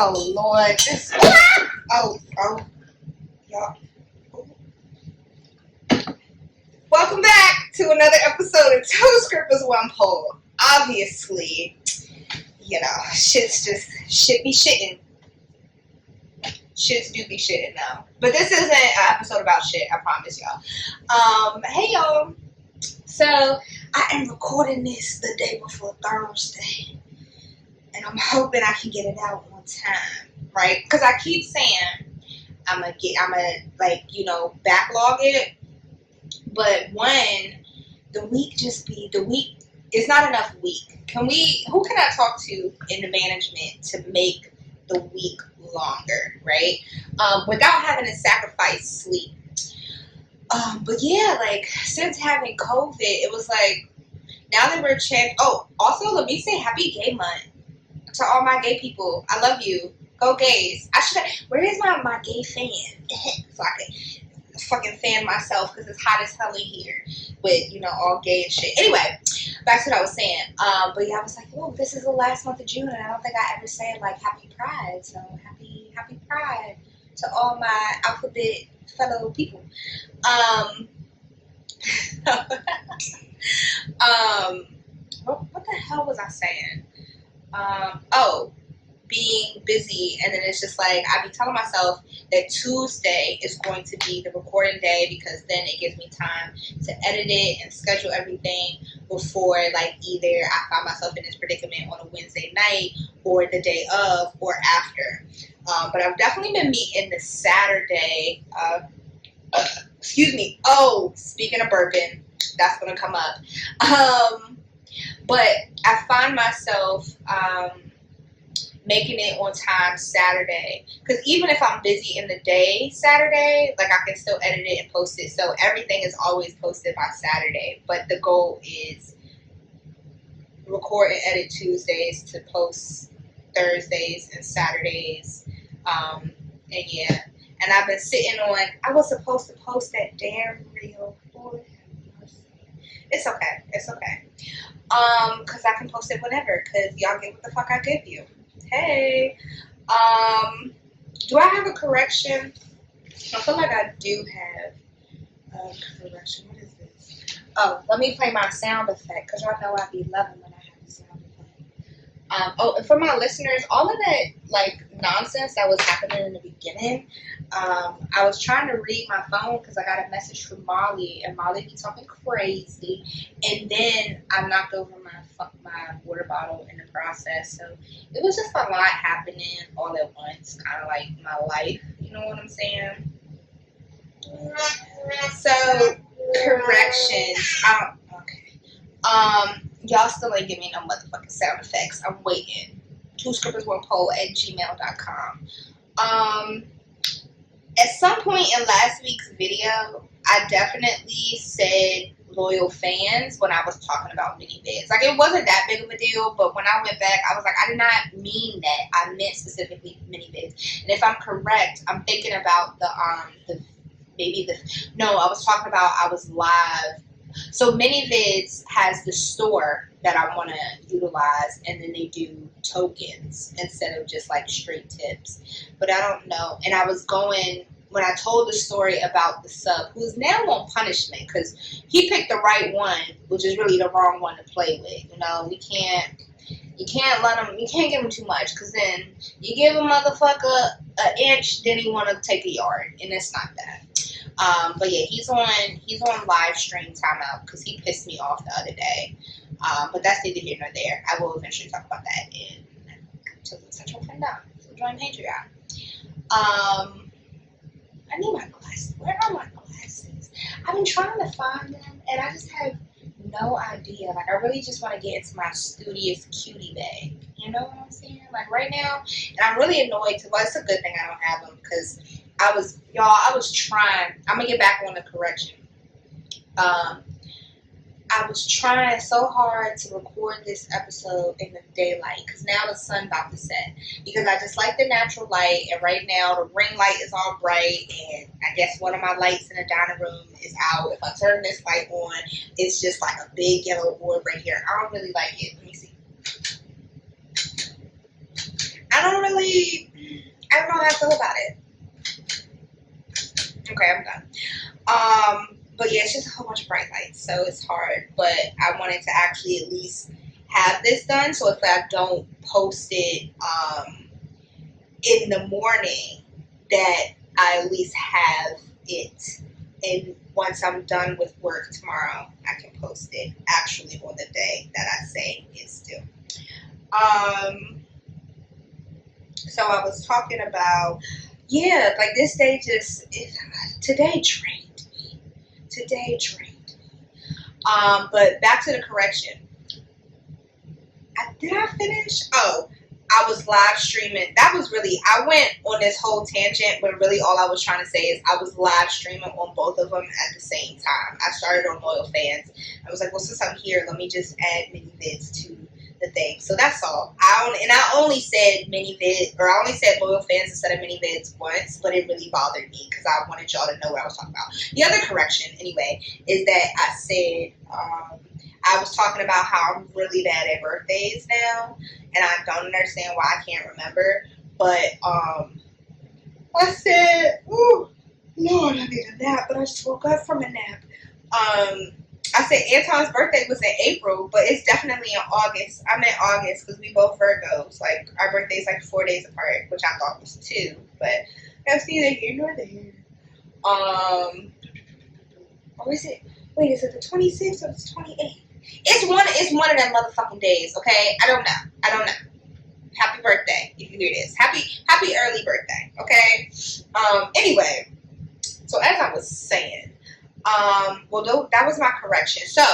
Oh Lord, this. Oh, y'all. Welcome back to another episode of Two Scrippers One Pole. Obviously, you know, shit be shitting. Shits do be shitting now. But this isn't an episode about shit, I promise y'all. Hey y'all. So I am recording this the day before Thursday. And I'm hoping I can get it out on time, right? Because I keep saying I'm gonna backlog it. But the week is not enough week. Who can I talk to in the management to make the week longer, right? Without having to sacrifice sleep. But yeah, like since having COVID, it was like, now that we're also let me say happy gay month to all my gay people. I love you. Go gays. Where is my gay fan? So I can fucking fan myself because it's hot as hell in here with, all gay and shit. Anyway, back to what I was saying. But yeah, I was like, oh, this is the last month of June and I don't think I ever said like happy Pride. So happy Pride to all my alphabet fellow people. What the hell was I saying? Being busy, and then it's just like I be telling myself that Tuesday is going to be the recording day because then it gives me time to edit it and schedule everything before like either I find myself in this predicament on a Wednesday night or the day of or after. But I've definitely been meeting the Saturday. Excuse me. Oh, speaking of burping, that's gonna come up. But I find myself making it on time Saturday, because even if I'm busy in the day Saturday, like I can still edit it and post it, so everything is always posted by Saturday. But the goal is record and edit Tuesdays to post Thursdays and Saturdays. And yeah, and I've been sitting on, I was supposed to post that damn reel. Lord have mercy. It's okay. Because I can post it whenever, because y'all get what the fuck I give you. Hey, do I have a correction? I feel like I do have a correction. What is this? Oh, let me play my sound effect, because y'all know I be loving when I have the sound effect. And for my listeners, all of that, like, nonsense that was happening in the beginning, I was trying to read my phone because I got a message from Molly, and Molly be talking crazy, and then I knocked over my water bottle in the process, so it was just a lot happening all at once, kind of like my life, you know what I'm saying? So, corrections. Okay. Y'all still ain't giving me no motherfucking sound effects. I'm waiting. twoscrippersonepole@gmail.com. At some point in last week's video, I definitely said loyal fans when I was talking about mini vids. Like, it wasn't that big of a deal, but when I went back, I was like, I did not mean that. I meant specifically mini vids. And if I'm correct, I'm thinking about I was talking about I was live. So mini vids has the store that I want to utilize, and then they do tokens instead of just like straight tips. But I don't know. And I was going, when I told the story about the sub, who's now on punishment because he picked the right one, which is really the wrong one to play with. You can't give him too much, because then you give a motherfucker an inch, then he want to take a yard, and it's not that. But yeah, he's on live stream timeout because he pissed me off the other day. But that's neither here nor there. I will eventually talk about that in Central Friend Down. So join Patreon. I need my glasses. Where are my glasses? I've been trying to find them, and I just have no idea. Like, I really just want to get into my studious cutie bag. You know what I'm saying? Like, right now, and I'm really annoyed. Well, it's a good thing I don't have them, because I was trying. I'm going to get back on the correction. I was trying so hard to record this episode in the daylight, because now the sun about to set, because I just like the natural light, and right now the ring light is all bright, and I guess one of my lights in the dining room is out. If I turn this light on, it's just like a big yellow orb right here. I don't really like it. Let me see. I I don't know how I feel about it. Okay, I'm done. But yeah, it's just a whole bunch of bright lights, so it's hard. But I wanted to actually at least have this done, so if I don't post it in the morning, that I at least have it. And once I'm done with work tomorrow, I can post it actually on the day that I say is due. So I was talking about, yeah, like this day today drained me. But back to the correction. Did I finish? Oh, I was live streaming. That was really, I went on this whole tangent, but really all I was trying to say is I was live streaming on both of them at the same time. I started on Loyal Fans. I was like, well, since I'm here, let me just add mini vids to the thing. So that's all. I only said I only said Loyal Fans instead of mini vids once, but it really bothered me because I wanted y'all to know what I was talking about. The other correction, anyway, is that I said, I was talking about how I'm really bad at birthdays now, and I don't understand why I can't remember. But I said, "Ooh, Lord, I need a nap," but I just woke up from a nap. I said Anton's birthday was in April, but it's definitely in August. I'm in August because we both Virgos. Like our birthday's like 4 days apart, which I thought was 2, but that's neither here nor there. Or is it? Wait, is it the 26th or the 28th? It's one of them motherfucking days, okay? I don't know. Happy birthday, if you hear this. Happy early birthday, okay? Anyway, so as I was saying, well, that was my correction. So,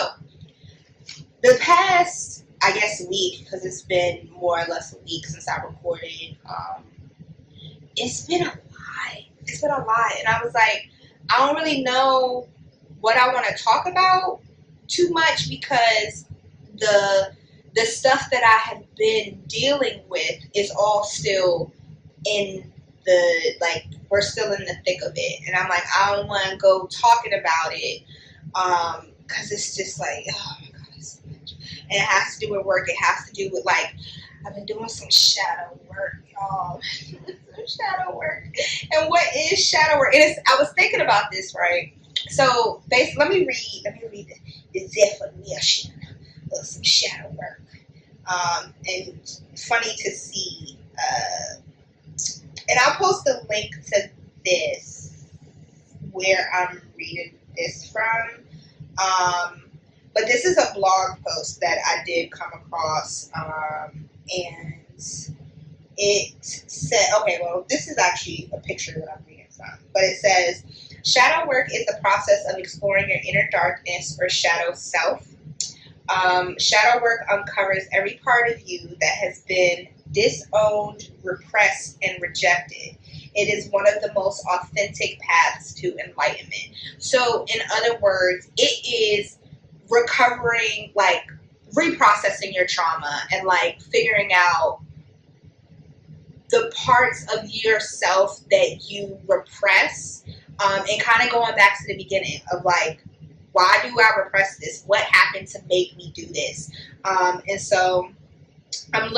the past, I guess, week, because it's been more or less a week since I recorded, it's been a lot. And I was like, I don't really know what I want to talk about too much because the stuff that I have been dealing with is all still in the, like, we're still in the thick of it. And I'm like, I don't want to go talking about it because it's just like, oh my God, it's so much. And it has to do with work. It has to do with, like, I've been doing some shadow work, y'all. Some shadow work. And what is shadow work? I was thinking about this, right? So, basically, let me read the definition of some shadow work. And funny to see, and I'll post a link to this where I'm reading this from. But this is a blog post that I did come across, and it said, okay, well, this is actually a picture that I'm reading from, but it says, shadow work is the process of exploring your inner darkness or shadow self. Shadow work uncovers every part of you that has been disowned, repressed, and rejected. It is one of the most authentic paths to enlightenment. So, in other words, it is recovering, like, reprocessing your trauma and, like, figuring out the parts of yourself that you repress, and kind of going back to the beginning of, like, why do I repress this? What happened to make me do this? And so I've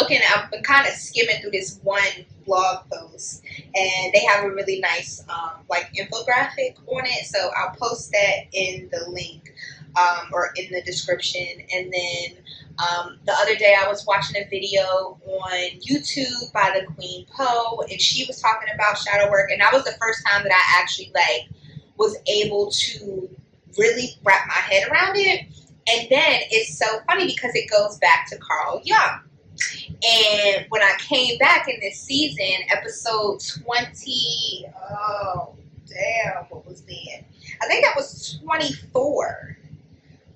been kind of skimming through this one blog post, and they have a really nice, like, infographic on it. So I'll post that in the link, or in the description. And then, the other day I was watching a video on YouTube by the Queen Poe, and she was talking about shadow work. And that was the first time that I actually, like, was able to really wrap my head around it. And then it's so funny because it goes back to Carl Jung. And when I came back in this season, episode 20, oh damn, what was that? I think that was 24.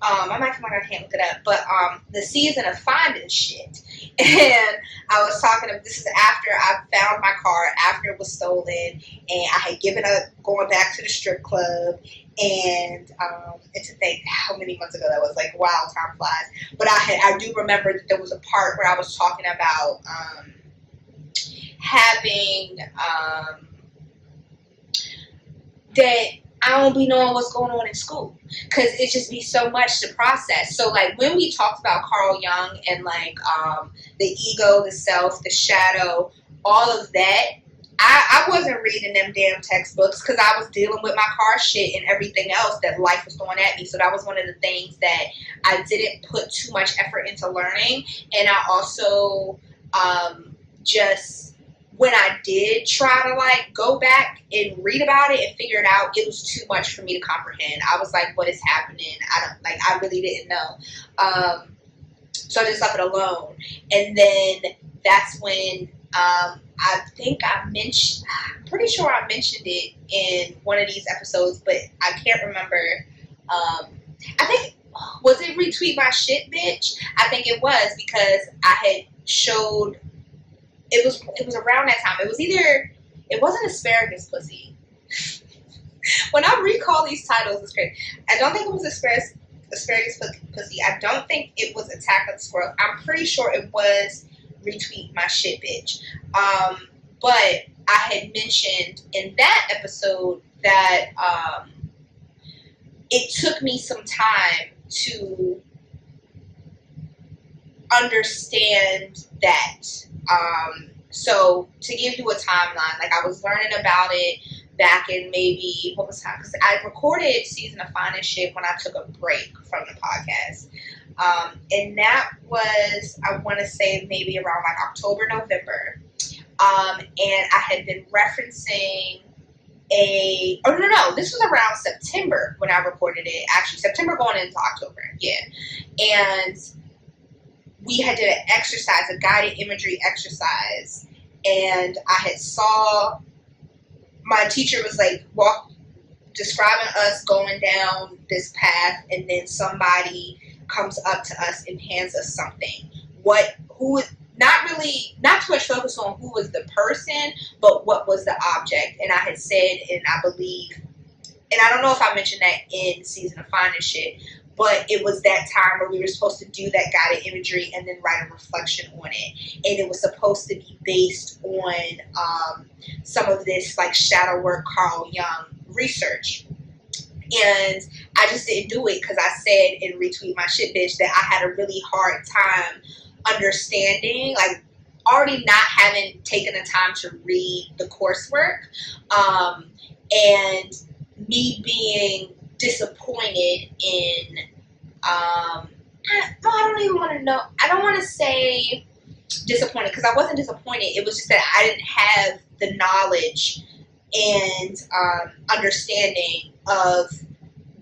I might come on, I can't look it up, but the season of finding shit. And I was talking of, this is after I found my car, after it was stolen, and I had given up going back to the strip club. And to think how many months ago that was, like, wow, time flies. But I do remember that there was a part where I was talking about having that I don't be knowing what's going on in school because it just be so much to process. So, like, when we talked about Carl Jung and, like, the ego, the self, the shadow, all of that. I wasn't reading them damn textbooks because I was dealing with my car shit and everything else that life was throwing at me. So that was one of the things that I didn't put too much effort into learning. And I also just, when I did try to like go back and read about it and figure it out, it was too much for me to comprehend. I was like, what is happening? I really didn't know. So I just left it alone. And then that's when I think I'm pretty sure I mentioned it in one of these episodes, but I can't remember. I think, was it Retweet My Shit, Bitch? I think it was, because I had showed, it was around that time. It wasn't Asparagus Pussy. When I recall these titles, it's crazy. I don't think it was Asparagus Pussy. I don't think it was Attack of the Squirrel. I'm pretty sure it was Retweet My Shit, Bitch. But I had mentioned in that episode that it took me some time to understand that. So to give you a timeline, like I was learning about it back in maybe, what was time? Because I recorded Season of Fine and Shit when I took a break from the podcast. And that was, I want to say maybe around like October, November. And I had been referencing this was around September when I recorded it. Actually, September going into October, yeah. And we had did an exercise, a guided imagery exercise, and I had saw, my teacher was like describing us going down this path, and then somebody comes up to us and hands us something. Not too much focus on who was the person, but what was the object. And I had said, and I believe, and I don't know if I mentioned that in Season of Fine and Shit, but it was that time where we were supposed to do that guided imagery and then write a reflection on it. And it was supposed to be based on some of this like shadow work, Carl Jung research. And I just didn't do it because I said in Retweet My Shit, Bitch, that I had a really hard time understanding, like already not having taken the time to read the coursework, and me being disappointed in, I don't even want to know, I don't want to say disappointed, because I wasn't disappointed, it was just that I didn't have the knowledge and understanding of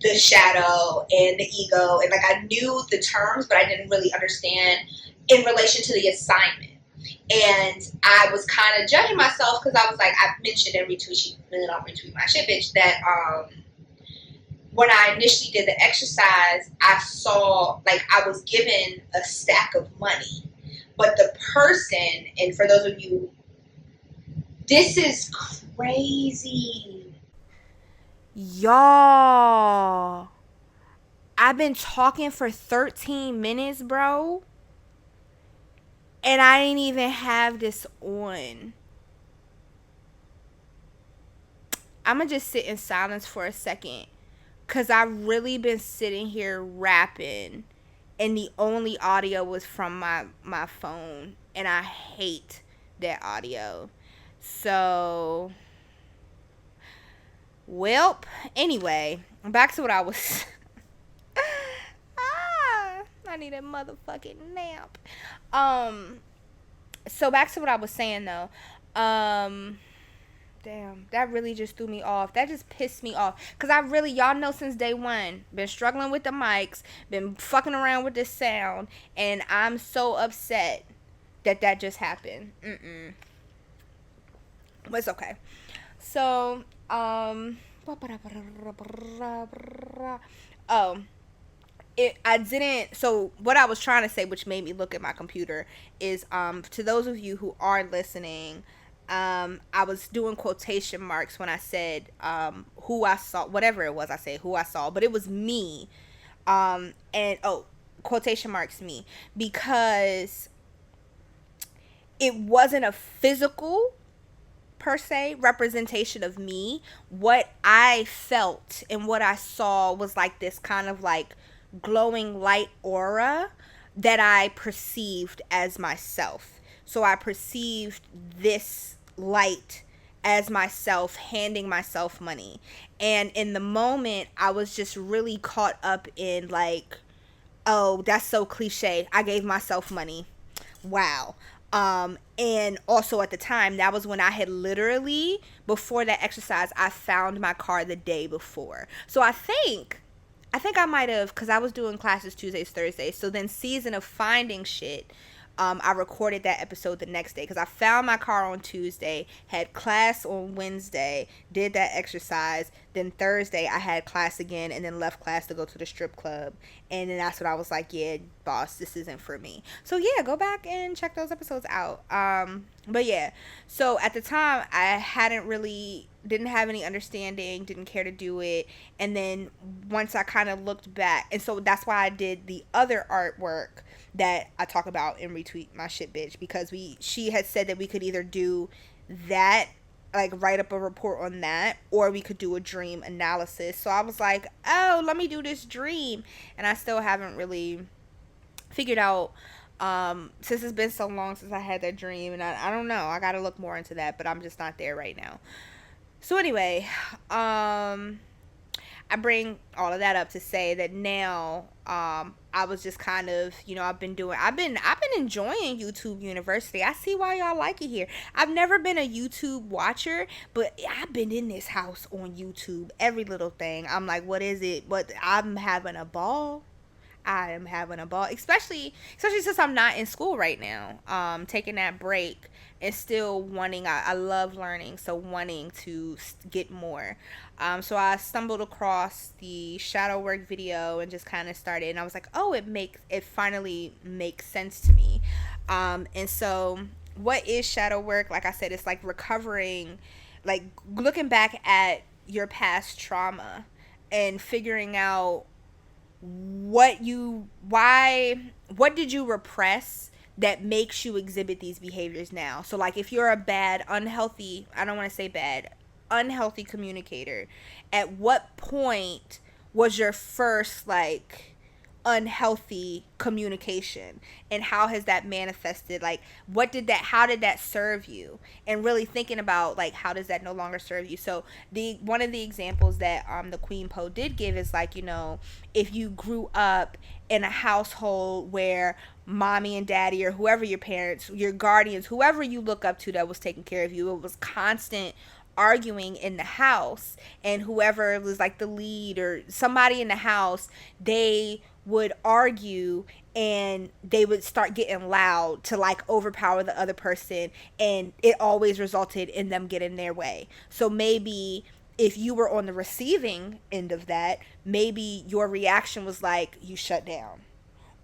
the shadow and the ego, and like I knew the terms, but I didn't really understand in relation to the assignment. And I was kind of judging myself because I was like, I mentioned in Retweet My Shit, Bitch, that when I initially did the exercise, I saw, like, I was given a stack of money, but the person, and for those of you, this is crazy. Y'all, I've been talking for 13 minutes, bro. And I didn't even have this on. I'm going to just sit in silence for a second. Because I've really been sitting here rapping. And the only audio was from my phone. And I hate that audio. So, welp. Anyway, back to what I was... I need a motherfucking nap. So back to what I was saying though. Damn, that really just threw me off. That just pissed me off. Cause I really, y'all know since day one, been struggling with the mics, been fucking around with this sound, and I'm so upset that just happened. But it's okay. So, oh, I didn't. So what I was trying to say, which made me look at my computer, is to those of you who are listening, I was doing quotation marks when I said who I saw, whatever it was I said who I saw, but it was me, and quotation marks me, because it wasn't a physical per se representation of me. What I felt and what I saw was like this kind of like glowing light aura that I perceived as myself. So I perceived this light as myself handing myself money. And in the moment, I was just really caught up in like, oh, that's so cliche. I gave myself money. Wow. And also at the time, that was when I had literally, before that exercise, I found my car the day before. So I think I might have, because I was doing classes Tuesdays, Thursdays. So then, season of finding shit, I recorded that episode the next day because I found my car on Tuesday, had class on Wednesday, did that exercise. Then Thursday, I had class again, and then left class to go to the strip club. And then that's when I was like, yeah, boss, this isn't for me. So yeah, go back and check those episodes out. But yeah, so at the time, I hadn't really didn't have any understanding, didn't care to do it. And then once I kind of looked back, and so that's why I did the other artwork that I talk about in Retweet My Shit Bitch, because she had said that we could either do that, like write up a report on that, or we could do a dream analysis. So I was like, oh, let me do this dream. And I still haven't really figured out, since it's been so long since I had that dream, and I don't know, I gotta look more into that, but I'm just not there right now. So anyway, I bring all of that up to say that now, I was just kind of, I've been enjoying YouTube University. I see why y'all like it here. I've never been a YouTube watcher, but I've been in this house on YouTube, every little thing. I'm like, what is it? But I'm having a ball. I am having a ball, especially since I'm not in school right now. Taking that break and still wanting. I love learning, so wanting to get more. So I stumbled across the shadow work video and just kind of started, and I was like, oh, it finally makes sense to me. And so what is shadow work? Like I said, it's like recovering, like looking back at your past trauma and figuring out what did you repress that makes you exhibit these behaviors now. So like if you're a bad, unhealthy, I don't want to say bad, unhealthy communicator, at what point was your first like unhealthy communication, and how has that manifested? Like how did that serve you? And really thinking about like, how does that no longer serve you? So the one of the examples that the Queen Poe did give is like, if you grew up in a household where mommy and daddy, or whoever your parents, your guardians, whoever you look up to that was taking care of you, it was constant arguing in the house, and whoever was like the lead or somebody in the house, they would argue and they would start getting loud to like overpower the other person, and it always resulted in them getting their way. So maybe if you were on the receiving end of that, maybe your reaction was like you shut down,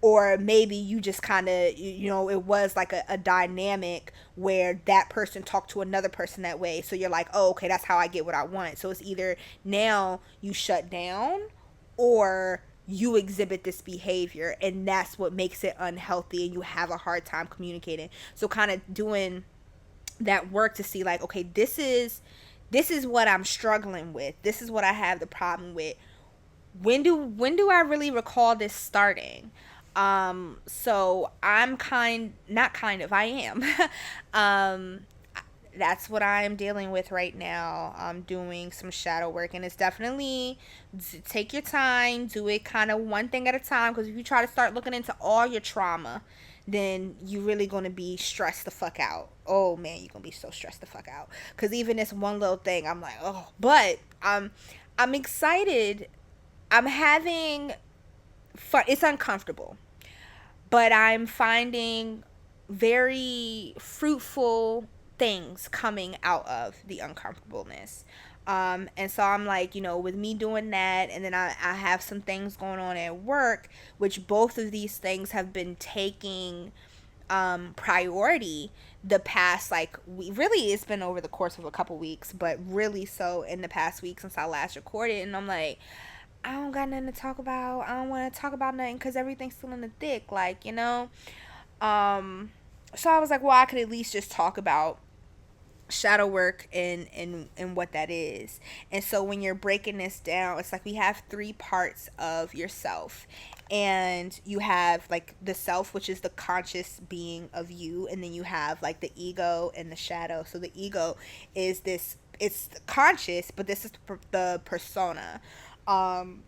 or maybe you just kind of, it was like a dynamic where that person talked to another person that way, so you're like, oh, okay, that's how I get what I want. So it's either now you shut down, or you exhibit this behavior, and that's what makes it unhealthy, and you have a hard time communicating. So kind of doing that work to see like, okay, this is what I'm struggling with, this is what I have the problem with. When do I really recall this starting? So I'm not kind of, I am. um, that's what I'm dealing with right now. I'm doing some shadow work, and it's definitely, take your time, do it kind of one thing at a time, because if you try to start looking into all your trauma, then you really gonna be stressed the fuck out. Oh man, you're gonna be so stressed the fuck out, because even this one little thing, I'm like, oh. But I'm excited. I'm having fun. It's uncomfortable, but I'm finding very fruitful things coming out of the uncomfortableness. And so I'm like, with me doing that, and then I have some things going on at work, which both of these things have been taking priority the past, like, really, it's been over the course of a couple weeks, but really so in the past week since I last recorded. And I'm like, I don't got nothing to talk about. I don't want to talk about nothing because everything's still in the thick, um, so I was like, well, I could at least just talk about shadow work and what that is. And so when you're breaking this down, it's like we have three parts of yourself. And you have like the self, which is the conscious being of you, and then you have like the ego and the shadow. So the ego is this, it's conscious, but this is the persona. Um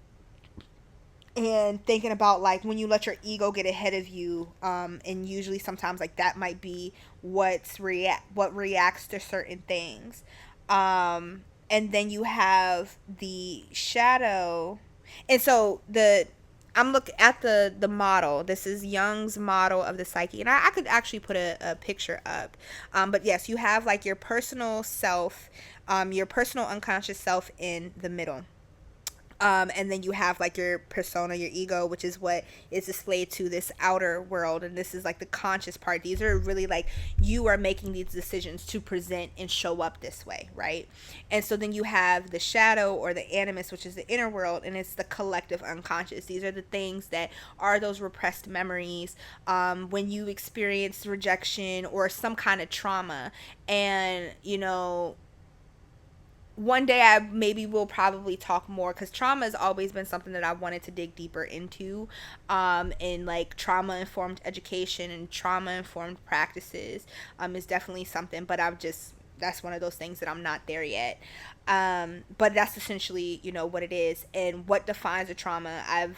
and thinking about like when you let your ego get ahead of you, and usually sometimes like that might be what reacts to certain things. And then you have the shadow. And so the I'm looking at the model. This is Jung's model of the psyche, and I could actually put a picture up. But yes, you have like your personal self, your personal unconscious self in the middle. And then you have like your persona, your ego, which is what is displayed to this outer world. And this is like the conscious part. These are really like you are making these decisions to present and show up this way, right? And so then you have the shadow or the animus, which is the inner world, and it's the collective unconscious. These are the things that are those repressed memories, when you experience rejection or some kind of trauma. And, one day I maybe will probably talk more, because trauma has always been something that I wanted to dig deeper into, and like trauma informed education and trauma informed practices, is definitely something, but I'm just, that's one of those things that I'm not there yet. But that's essentially, what it is and what defines a trauma. I'm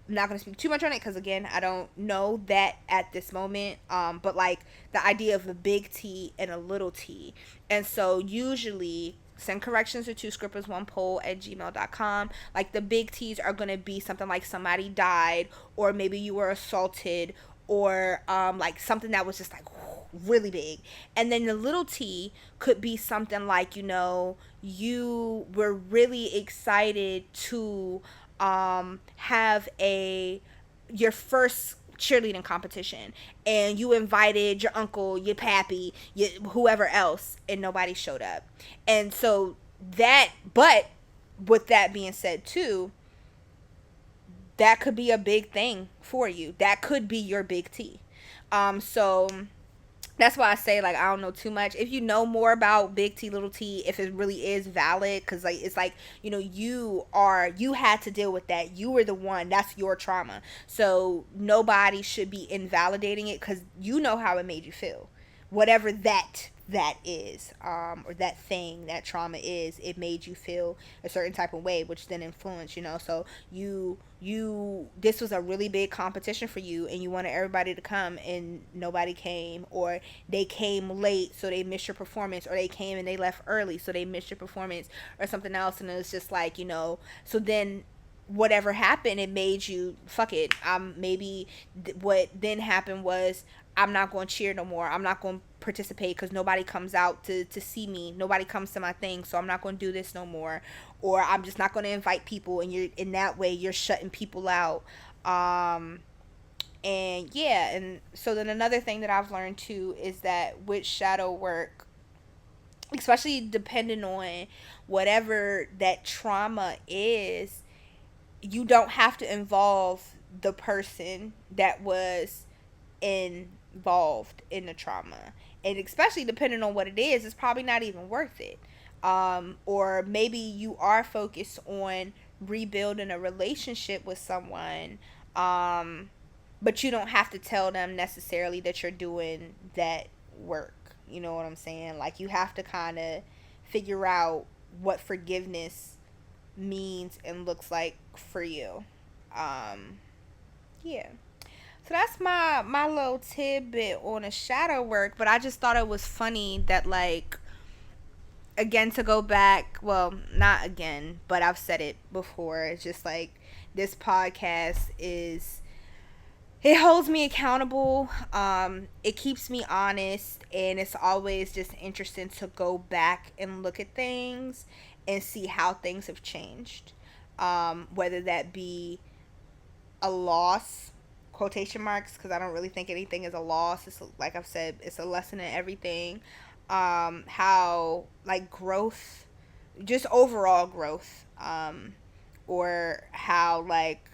not going to speak too much on it because again I don't know that at this moment, but like the idea of a big T and a little t. And so usually send corrections to two scrippers one pole at gmail.com. Like the big T's are going to be something like somebody died, or maybe you were assaulted, or like something that was just like really big. And then the little t could be something like, you were really excited to have your first cheerleading competition, and you invited your uncle, your pappy, whoever else, and nobody showed up. And so that, but with that being said too, that could be a big thing for you. That could be your big T. So that's why I say like I don't know too much. If you know more about big T, little T, if it really is valid, because like it's like, you had to deal with that. You were the one. That's your trauma. So nobody should be invalidating it, because you know how it made you feel, whatever that is, or that thing, that trauma is. It made you feel a certain type of way, which then influenced, so this was a really big competition for you, and you wanted everybody to come and nobody came, or they came late so they missed your performance, or they came and they left early so they missed your performance, or something else. And it's just like, so then whatever happened, it made you fuck it. Maybe what then happened was, I'm not going to cheer no more. I'm not going to participate because nobody comes out to see me. Nobody comes to my thing, so I'm not going to do this no more. Or I'm just not going to invite people, and you're in that way you're shutting people out. And yeah, and so then another thing that I've learned too is that with shadow work, especially depending on whatever that trauma is, you don't have to involve the person that was involved in the trauma. And especially depending on what it is, it's probably not even worth it. Or maybe you are focused on rebuilding a relationship with someone, but you don't have to tell them necessarily that you're doing that work. You know what I'm saying? Like you have to kind of figure out what forgiveness means and looks like for you. Um, yeah. So that's my little tidbit on the shadow work. But I just thought it was funny that like, again, to go back, well, not again, but I've said it before. It's just like this podcast is, it holds me accountable. It keeps me honest, and it's always just interesting to go back and look at things and see how things have changed. Whether that be a loss, quotation marks, because I don't really think anything is a loss. It's like I've said, it's a lesson in everything. How like growth, just overall growth, or how like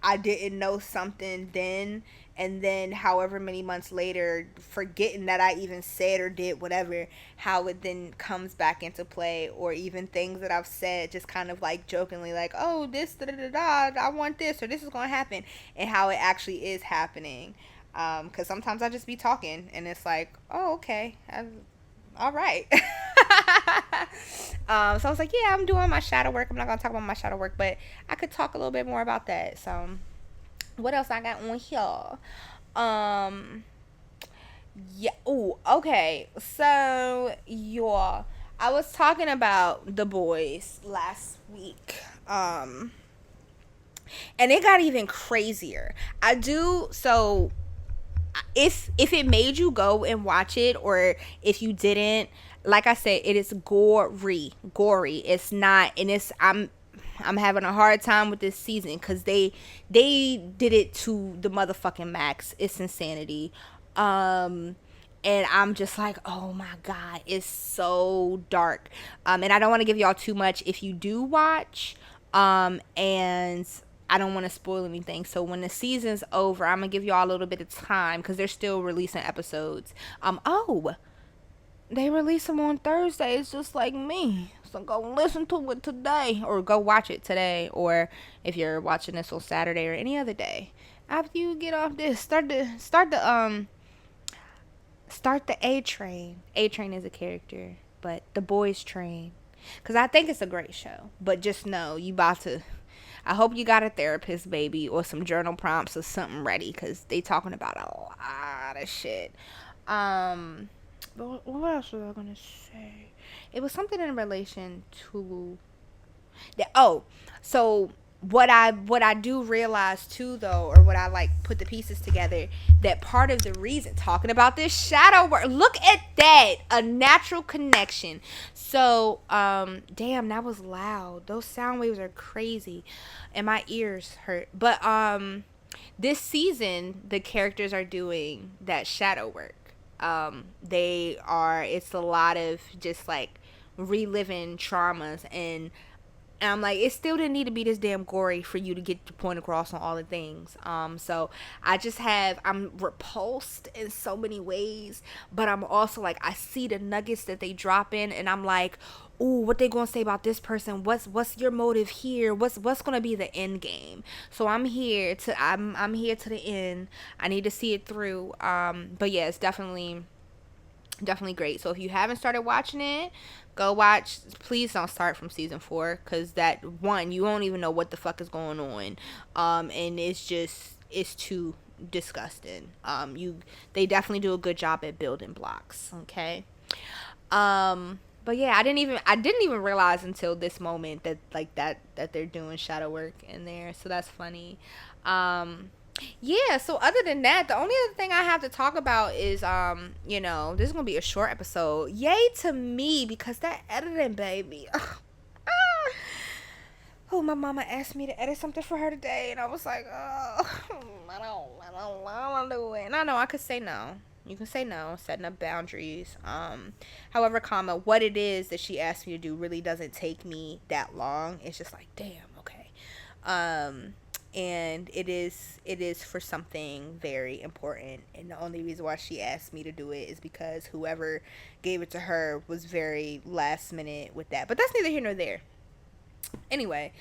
I didn't know something then, and then however many months later, forgetting that I even said or did whatever, how it then comes back into play, or even things that I've said just kind of like jokingly, like, oh, this, da da da da, I want this, or this is going to happen, and how it actually is happening. Because sometimes I just be talking, and it's like, oh, okay, all right. So I was like, yeah, I'm doing my shadow work. I'm not gonna talk about my shadow work, but I could talk a little bit more about that. So, what else I got on here? Um, yeah. Oh, okay. So, yeah, I was talking about The Boys last week. And it got even crazier. I do so. If it made you go and watch it, or if you didn't, like I said, it is gory. It's not, and it's I'm having a hard time with this season because they did it to the motherfucking max. It's insanity. um and I'm just like, oh my god, it's so dark. And I don't want to give y'all too much if you do watch. And I don't want to spoil anything. So when the season's over, I'm gonna give y'all a little bit of time because they're still releasing episodes. Oh, they release them on Thursdays, just like me. So go listen to it today, or go watch it today, or if you're watching this on Saturday or any other day. After you get off this, start the A train. A train is a character, but the boys train. Cause I think it's a great show, but just know you about to. I hope you got a therapist, baby, or some journal prompts or something ready, cause they talking about a lot of shit. Um, but what else was I gonna say? It was something in relation to that. Oh, so what I do realize too, though, or what I like put the pieces together, that part of the reason talking about this shadow work, look at that, a natural connection. So damn, that was loud. Those sound waves are crazy and my ears hurt. But this season the characters are doing that shadow work. They are, it's a lot of just like reliving traumas, and I'm like, it still didn't need to be this damn gory for you to get the point across on all the things. So I'm repulsed in so many ways, but I'm also like, I see the nuggets that they drop in, and I'm like, ooh, what they gonna say about this person? What's your motive here? What's gonna be the end game? So I'm here to the end. I need to see it through. But yeah, it's definitely great. So if you haven't started watching it, go watch. Please don't start from season 4, because that one, you won't even know what the fuck is going on. And it's too disgusting. They definitely do a good job at building blocks. Okay. But yeah, I didn't even realize until this moment that like that they're doing shadow work in there. So that's funny. Um yeah, so other than that, the only other thing I have to talk about is this is gonna be a short episode. Yay to me, because that editing, baby. Oh, my mama asked me to edit something for her today, and I was like, oh, I don't want to do it. And I know I could say no. You can say no, setting up boundaries. However, what it is that she asked me to do really doesn't take me that long. It's just like, damn, okay. And it is for something very important, and the only reason why she asked me to do it is because whoever gave it to her was very last minute with that. But that's neither here nor there. Anyway,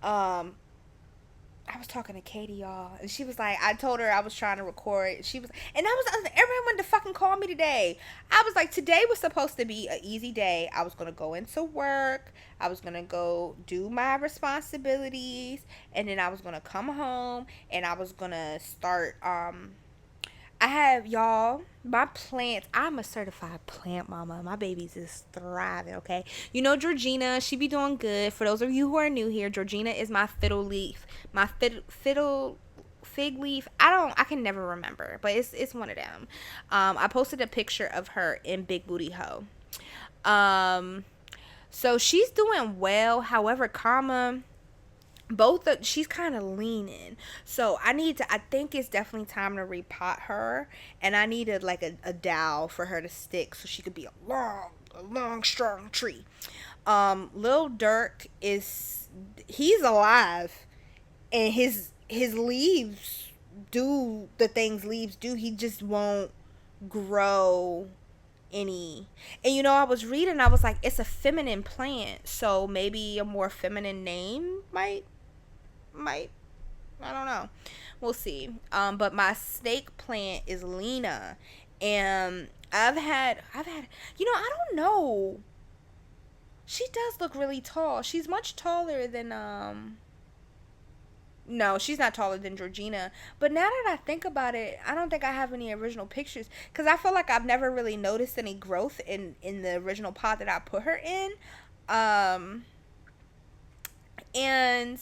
um I was talking to Katie, y'all, and she was like, I told her I was trying to record. She was, and everyone wanted to fucking call me today. I was like, today was supposed to be an easy day. I was gonna go into work. I was gonna go do my responsibilities, and then I was gonna come home, and I was gonna start. I have, y'all, my plants. I'm a certified plant mama. My baby's is thriving, okay? You know Georgina, she be doing good. For those of you who are new here, Georgina is my fiddle leaf. My fiddle fig leaf. I can never remember, but it's one of them. I posted a picture of her in Big Booty Hoe. Um so she's doing well. However, Karma, she's kind of leaning, so I think it's definitely time to repot her, and I needed like a dowel for her to stick so she could be a long strong tree. Lil Durk he's alive, and his leaves do the things leaves do. He just won't grow any. And I was reading, I was like, it's a feminine plant, so maybe a more feminine name might I don't know. We'll see. But my snake plant is Lena, and I've had I don't know. She does look really tall. She's much taller than no, she's not taller than Georgina. But now that I think about it, I don't think I have any original pictures because I feel like I've never really noticed any growth in the original pot that I put her in. Um, and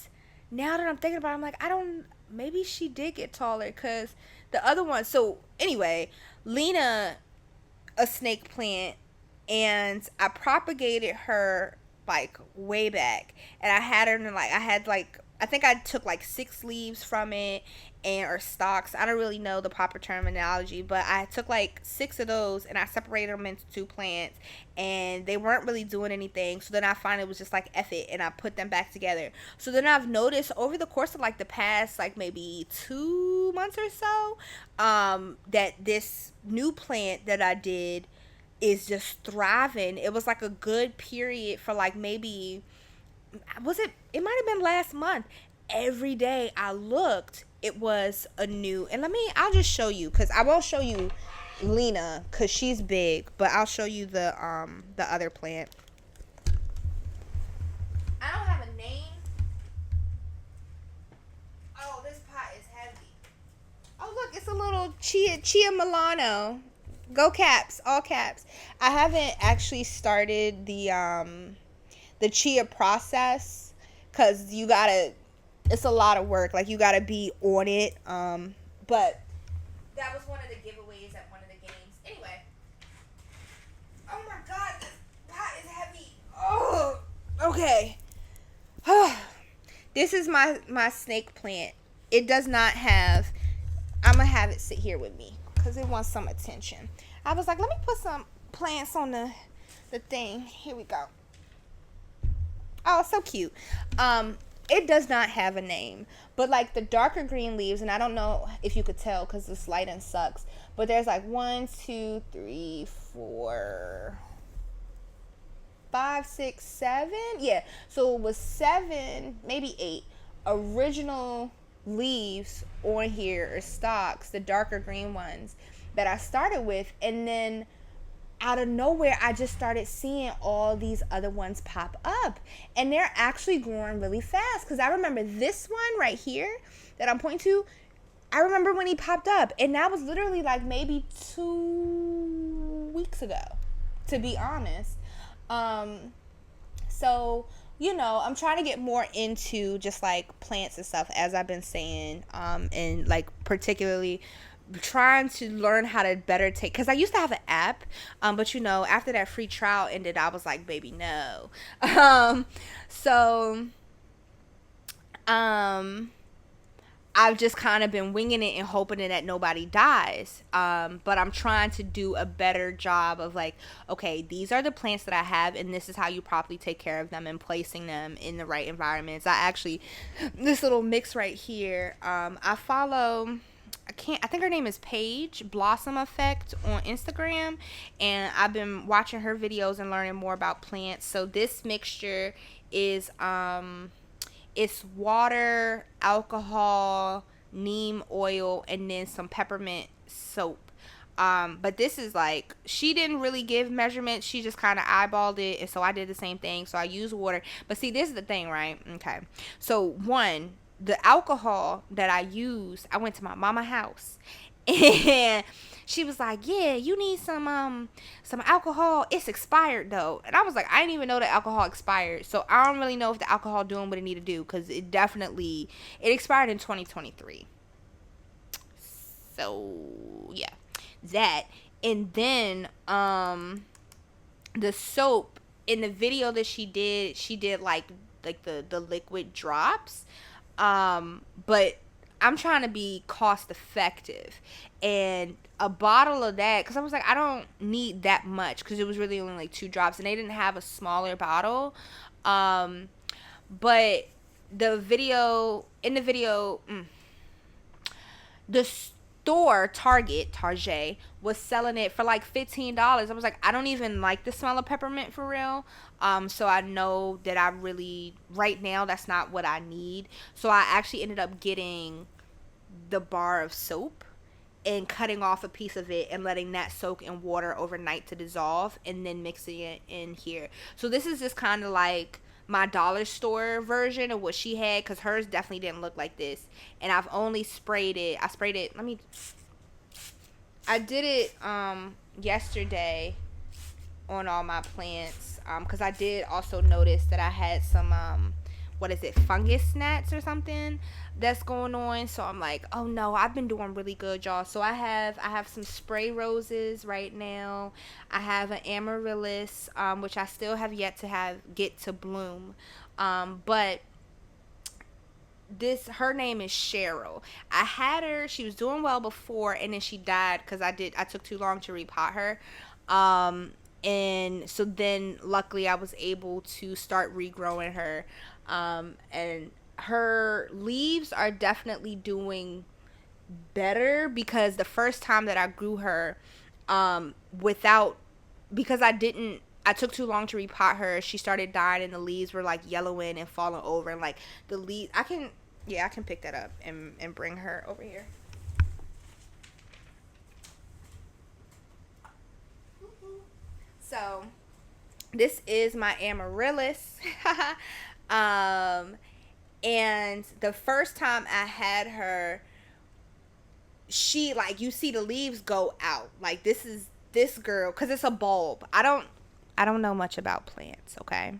now that I'm thinking about it, I'm like, I don't. Maybe she did get taller because the other one. So anyway, Lena, a snake plant, and I propagated her like way back, and I had her in like I think I took like 6 leaves from it and or stalks. I don't really know the proper terminology, but I took like 6 of those and I separated them into 2 plants, and they weren't really doing anything. So then I finally was just like F it, and I put them back together. So then I've noticed over the course of like the past like maybe 2 months or so, that this new plant that I did is just thriving. It was like a good period for like maybe it might have been last month. Every day I looked, it was a new. And I'll just show you cuz I won't show you Lena cuz she's big, but I'll show you the other plant. I don't have a name. Oh, this pot is heavy. Oh, look, it's a little Chia Milano. Go Caps, all caps. I haven't actually started the chia process because it's a lot of work. Like, you gotta be on it. But that was one of the giveaways at one of the games. Anyway, oh my god, this pot is heavy. Oh, okay. This is my snake plant. It does not have. I'm gonna have it sit here with me because it wants some attention. I was like, let me put some plants on the thing. Here we go. Oh, so cute. It does not have a name, but like the darker green leaves, and I don't know if you could tell because this lighting sucks, but there's like 1, 2, 3, 4, 5, 6, 7. Yeah, so it was 7, maybe 8 original leaves on here, or stalks, the darker green ones that I started with, and then out of nowhere I just started seeing all these other ones pop up, and they're actually growing really fast. Because I remember this one right here that I'm pointing to, I remember when he popped up, and that was literally like maybe 2 weeks ago, to be honest. So I'm trying to get more into just like plants and stuff, as I've been saying, and like particularly trying to learn how to better take, because I used to have an app, but after that free trial ended, I was like, baby, no. So I've just kind of been winging it and hoping that nobody dies. But I'm trying to do a better job of like, okay, these are the plants that I have, and this is how you properly take care of them and placing them in the right environments. This little mix right here, I follow, I think her name is Paige Blossom Effect on Instagram, and I've been watching her videos and learning more about plants. So this mixture is it's water, alcohol, neem oil, and then some peppermint soap. But this is like, she didn't really give measurements. She just kind of eyeballed it. And so I did the same thing. So I used water. But see, this is the thing, right? Okay. So one, the alcohol that I used, I went to my mama house and she was like, yeah, you need some alcohol. It's expired though. And I was like, I didn't even know that alcohol expired. So I don't really know if the alcohol doing what it need to do, because it expired in 2023. So yeah, that. And then the soap, in the video that she did like the liquid drops. But I'm trying to be cost effective, and a bottle of that, because I was like, I don't need that much, because it was really only like 2 drops, and they didn't have a smaller bottle. But in the video the store Target was selling it for like $15. I was like, I don't even like the smell of peppermint for real. So I know that I really right now that's not what I need. So I actually ended up getting the bar of soap and cutting off a piece of it and letting that soak in water overnight to dissolve and then mixing it in here. So this is just kind of like my dollar store version of what she had, because hers definitely didn't look like this. And I've only sprayed it. I sprayed it. I did it yesterday on all my plants, because I did also notice that I had some what is it, fungus gnats or something that's going on. So I'm like, oh no, I've been doing really good, y'all. So I have some spray roses right now. I have an amaryllis, which I still have yet to have get to bloom, but this her name is Cheryl. I had her, she was doing well before, and then she died because I took too long to repot her. And so then luckily I was able to start regrowing her. And her leaves are definitely doing better, because the first time that I grew her, without, because I took too long to repot her, she started dying and the leaves were like yellowing and falling over, and like the leaves, I can pick that up and bring her over here. So this is my amaryllis. um and the first time I had her, she, like, you see the leaves go out, like this girl, because it's a bulb. I don't know much about plants, okay?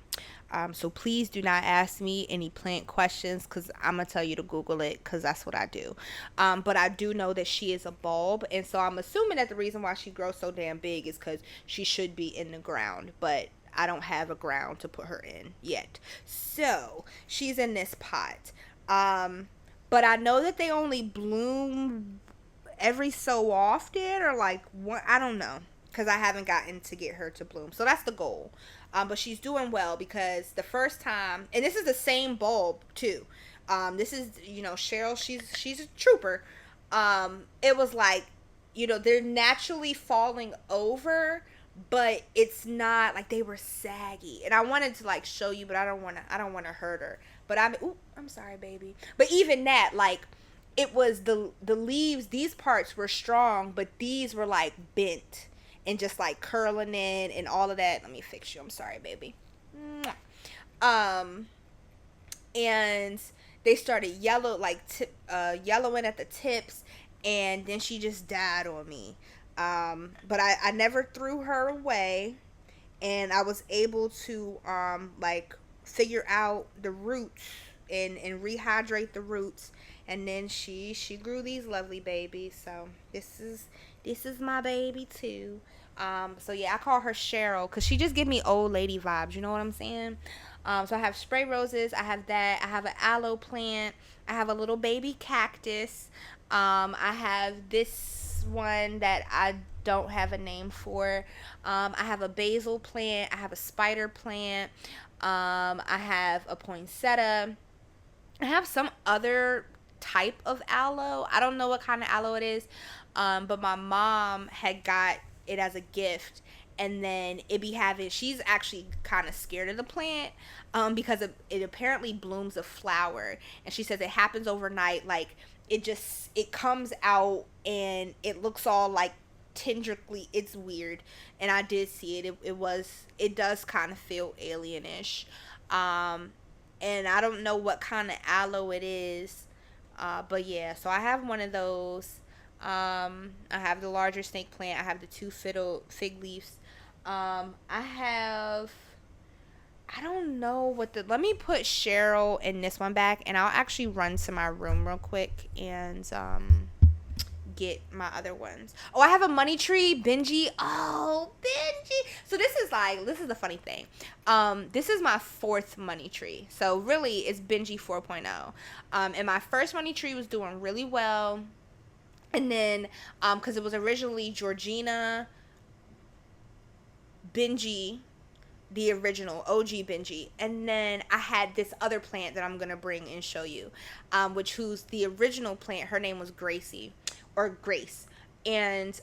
So please do not ask me any plant questions, because I'm gonna tell you to Google it, because that's what I do. But I do know that she is a bulb, and so I'm assuming that the reason why she grows so damn big is because she should be in the ground, but I don't have a ground to put her in yet. So she's in this pot. But I know that they only bloom every so often, or like one, I don't know, because I haven't gotten to get her to bloom. So that's the goal. But she's doing well, because the first time, and this is the same bulb too. This is, Cheryl. She's a trooper. It was like, they're naturally falling over, but it's not like they were saggy. And I wanted to like show you, but I don't want to hurt her. But I'm sorry, baby. But even that, like, it was the leaves, these parts were strong, but these were like bent and just like curling in and all of that. Let me fix you. I'm sorry, baby. Um and they started yellowing at the tips, and then she just died on me. But I never threw her away, and I was able to like figure out the roots and rehydrate the roots, and then she grew these lovely babies. So this is my baby too. So yeah, I call her Cheryl because she just give me old lady vibes. You know what I'm saying? So I have spray roses. I have that. I have an aloe plant. I have a little baby cactus. I have this one that I don't have a name for. I have a basil plant. I have a spider plant. I have a poinsettia. I have some other type of aloe. I don't know what kind of aloe it is, but my mom had got it as a gift, and then it be having. She's actually kind of scared of the plant, because it apparently blooms a flower, and she says it happens overnight. Like it comes out and it looks all like tendrically. It's weird, and I did see it. It does kind of feel alienish. Um, and I don't know what kind of aloe it is. But yeah, so I have one of those. I have the larger snake plant. I have the two fig leaves. I have. I don't know what the. Let me put Cheryl in this one back, and I'll actually run to my room real quick and get my other ones. Oh, I have a money tree, Benji. Oh, Benji. So this is the funny thing. This is my fourth money tree. So really it's Benji 4.0. And my first money tree was doing really well. And then cuz it was originally Georgina, Benji, the original OG Benji, and then I had this other plant that I'm gonna bring and show you, which who's the original plant. Her name was Gracie, or Grace, and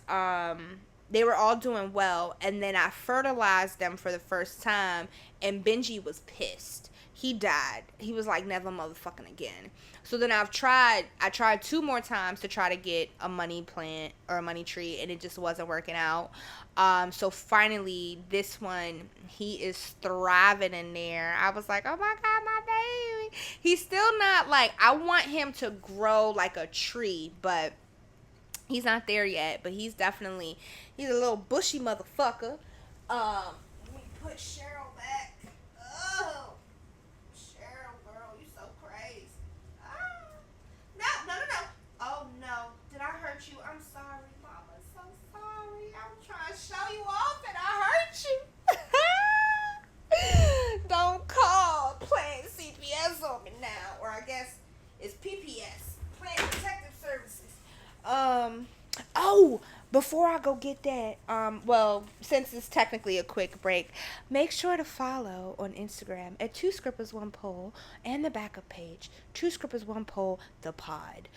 they were all doing well. And then I fertilized them for the first time, and Benji was pissed. He died. He was like, never motherfucking again. So then I tried 2 more times to try to get a money plant or a money tree, and it just wasn't working out. So finally, this one, he is thriving in there. I was like, oh my God, my baby. He's still not like, I want him to grow like a tree, but he's not there yet. But he's a little bushy motherfucker. Let me put Cheryl back. Oh, Cheryl, girl, you so crazy. No. Oh no, did I hurt you? I'm sorry, Mama. So sorry. I'm trying to show you off and I hurt you. Don't call playing CPS on me now, or I guess it's PPS, Playing Protective Services. Oh, before I go get that, well, since it's technically a quick break, make sure to follow on Instagram at Two Scrippers One Pole and the backup page, Two Scrippers One Pole, the pod.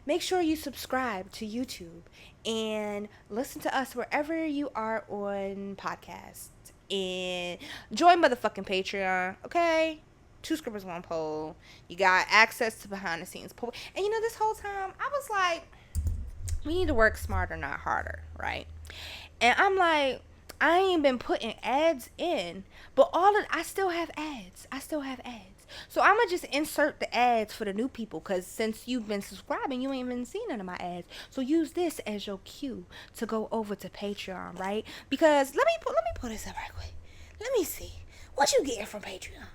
Make sure you subscribe to YouTube and listen to us wherever you are on podcasts. And join motherfucking Patreon, okay? Two Scrippers One Pole. You got access to behind the scenes poll. And this whole time, I was like, we need to work smarter, not harder, right? And I'm like, I ain't been putting ads in, but I still have ads. So I'm going to just insert the ads for the new people, because since you've been subscribing, you ain't been seeing none of my ads. So use this as your cue to go over to Patreon, right? Because let me pull this up right quick. Let me see. What you getting from Patreon?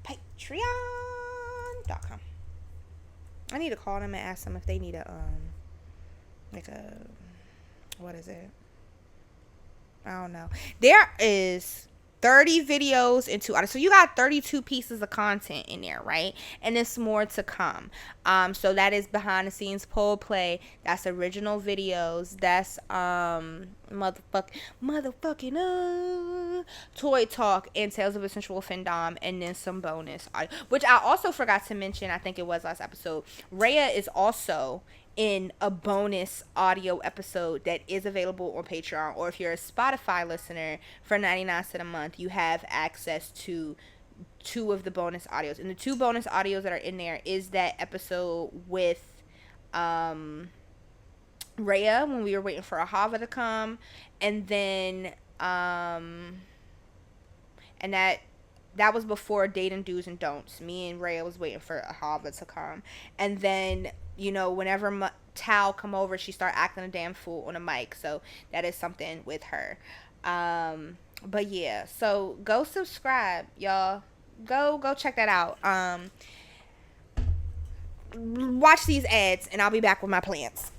Patreon.com. I need to call them and ask them if they need what is it? I don't know. There is 30 videos and 2 audios. So you got 32 pieces of content in there, right? And there's more to come. So that is behind the scenes poll play. That's original videos. That's motherfucking toy talk and Tales of a Sensual Findom, and then some bonus audio. Which I also forgot to mention, I think it was last episode. Rhea is also in a bonus audio episode that is available on Patreon, or if you're a Spotify listener, for 99 cents a month, you have access to 2 of the bonus audios. And the 2 bonus audios that are in there is that episode with Rhea when we were waiting for Ahava to come, and then and that was before dating do's and don'ts. Me and Rhea was waiting for Ahava to come, and then whenever Tal come over, she start acting a damn fool on a mic. So that is something with her. But yeah, so go subscribe, y'all. Go check that out. Watch these ads, and I'll be back with my plans.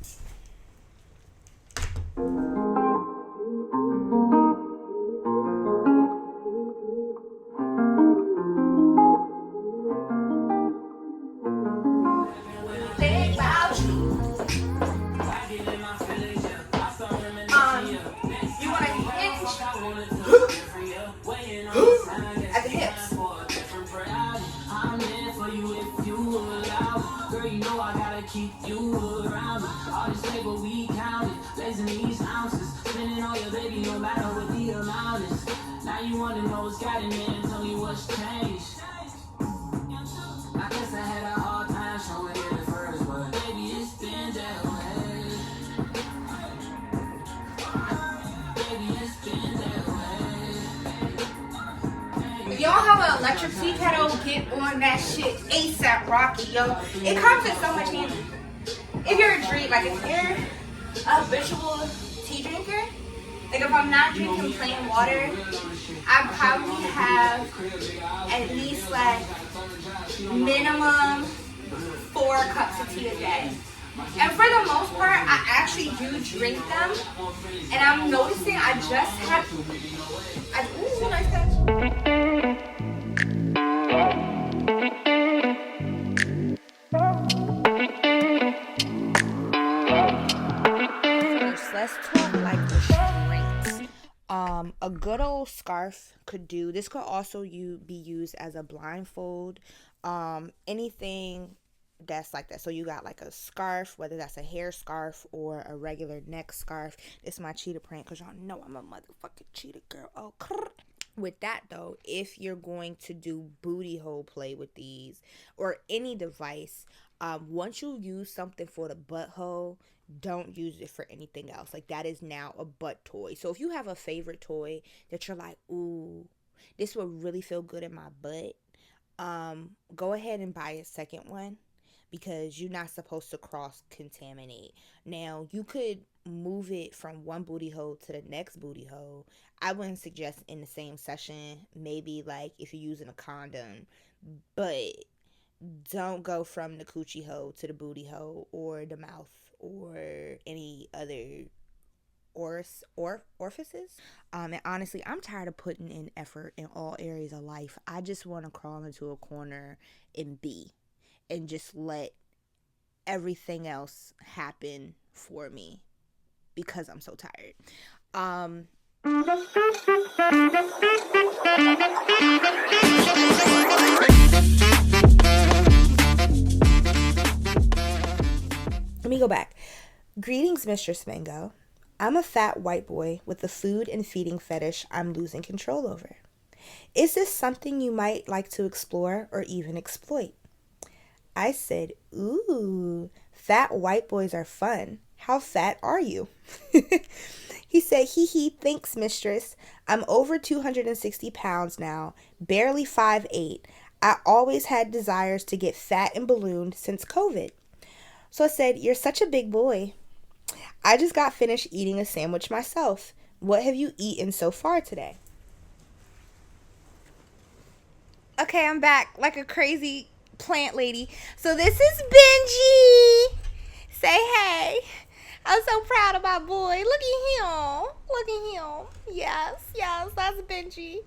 Keep you around me. All this paper we counted, blazing these ounces, spending all your baby, no matter what the amount is. Now you wanna know what's got it, man. Tell me what's changed. I guess I had a hard time showing it at first, but baby, it's been that way. Baby, it's been that way. If y'all have an electric tea kettle, get on that shit ASAP Rocky, yo. It comes in so much handy. If you're a if you're a habitual tea drinker, like if I'm not drinking plain water, I probably have at least minimum 4 cups of tea a day. And for the most part, I actually do drink them. And I'm noticing I just have, ooh, nice touch. Let's talk like the strengths. A good old little scarf could do. This could also be used as a blindfold. Anything that's like that. So you got like a scarf, whether that's a hair scarf or a regular neck scarf. This is my cheetah print because y'all know I'm a motherfucking cheetah girl. Oh, with that though, if you're going to do booty hole play with these or any device, once you use something for the butthole, don't use it for anything else. Like, that is now a butt toy. So if you have a favorite toy that you're like, ooh, this will really feel good in my butt, go ahead and buy a second one, because you're not supposed to cross contaminate. Now, you could move it from one booty hole to the next booty hole. I wouldn't suggest in the same session, maybe like if you're using a condom, but don't go from the coochie hole to the booty hole or the mouth or any other orifices. And honestly, I'm tired of putting in effort in all areas of life. I just want to crawl into a corner and just let everything else happen for me because I'm so tired. Let me go back. Greetings, Mistress Mango. I'm a fat white boy with a food and feeding fetish I'm losing control over. Is this something you might like to explore or even exploit? I said, ooh, fat white boys are fun. How fat are you? He said, hee hee, thanks, mistress. I'm over 260 pounds now, barely 5'8". I always had desires to get fat and ballooned since COVID. So I said, you're such a big boy. I just got finished eating a sandwich myself. What have you eaten so far today? Okay, I'm back like a crazy plant lady. So this is Benji. Say hey. I'm so proud of my boy. Look at him. Look at him. Yes, that's Benji.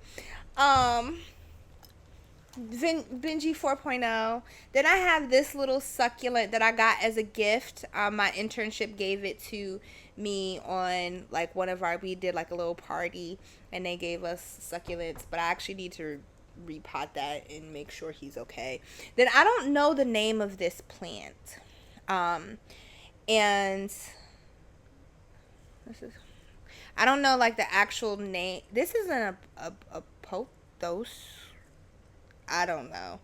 Benji 4.0. Then I have this little succulent that I got as a gift. My internship gave it to me on like we did like a little party and they gave us succulents, but I actually need to repot that and make sure he's okay. Then I don't know the name of this plant. And this is, I don't know like the actual name. This isn't a pothos. I don't know.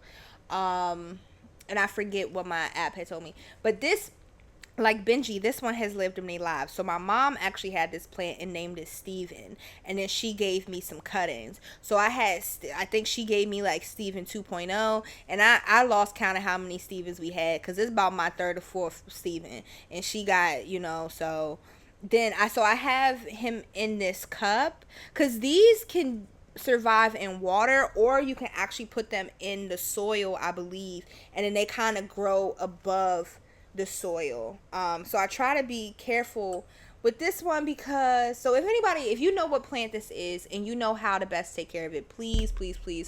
And I forget what my app had told me. But this, like Benji, this one has lived many lives. So my mom actually had this plant and named it Steven. And then she gave me some cuttings. So I think she gave me like Steven 2.0. And I lost count of how many Stevens we had. Because it's about my third or fourth Steven. And she got, so then I have him in this cup. Because these can survive in water, or you can actually put them in the soil, I believe, and then they kind of grow above the soil. So I try to be careful with this one because, so if you know what plant this is and you know how to best take care of it, please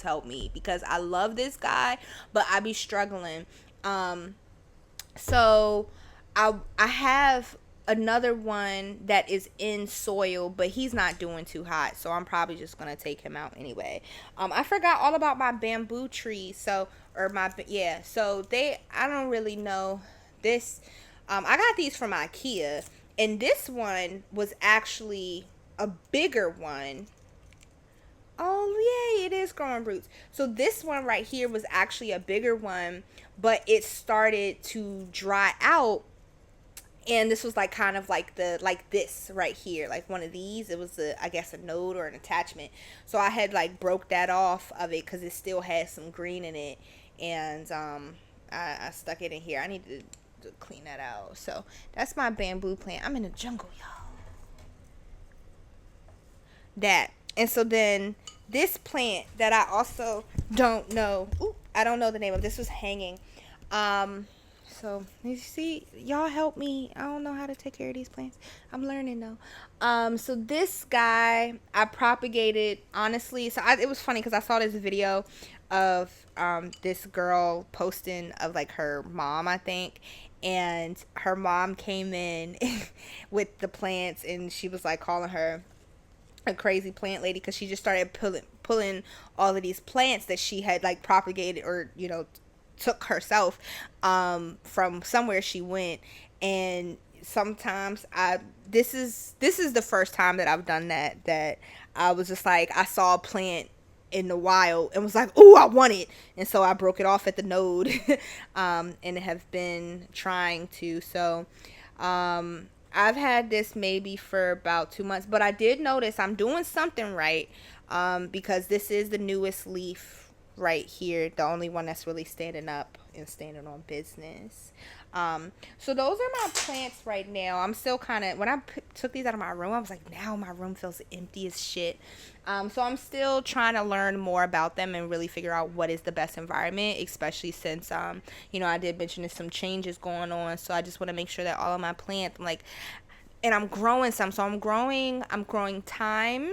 help me, because I love this guy, but I be struggling. So I have another one that is in soil, but he's not doing too hot, so I'm probably just gonna take him out anyway. I forgot all about my bamboo trees, so I don't really know this. I got these from IKEA, and this one was actually a bigger one. Oh yay, it is growing roots. So this one right here was actually a bigger one, but it started to dry out. And this was like kind of like this right here, like one of these. It was I guess a node or an attachment. So I had like broke that off of it because it still had some green in it, and I stuck it in here. I need to clean that out. So that's my bamboo plant. I'm in the jungle, y'all. That. And so then this plant that I also don't know. I don't know the name of. This was hanging. So you see, y'all help me. I don't know how to take care of these plants. I'm learning though. So this guy I propagated, honestly. So it was funny because I saw this video of this girl posting of like her mom, I think, and her mom came in with the plants, and she was like calling her a crazy plant lady, because she just started pulling all of these plants that she had like propagated, or took herself from somewhere she went. And sometimes this is the first time that I've done that I was just like, I saw a plant in the wild and was like, oh, I want it. And so I broke it off at the node. And have been trying to. So I've had this maybe for about 2 months, but I did notice I'm doing something right, because this is the newest leaf right here, the only one that's really standing up and standing on business. So those are my plants right now. I'm still kind of, when I took these out of my room, I was like, now my room feels empty as shit. So I'm still trying to learn more about them and really figure out what is the best environment, especially since, I did mention there's some changes going on. So I just want to make sure that all of my plants, like, and I'm growing some. So I'm growing thyme,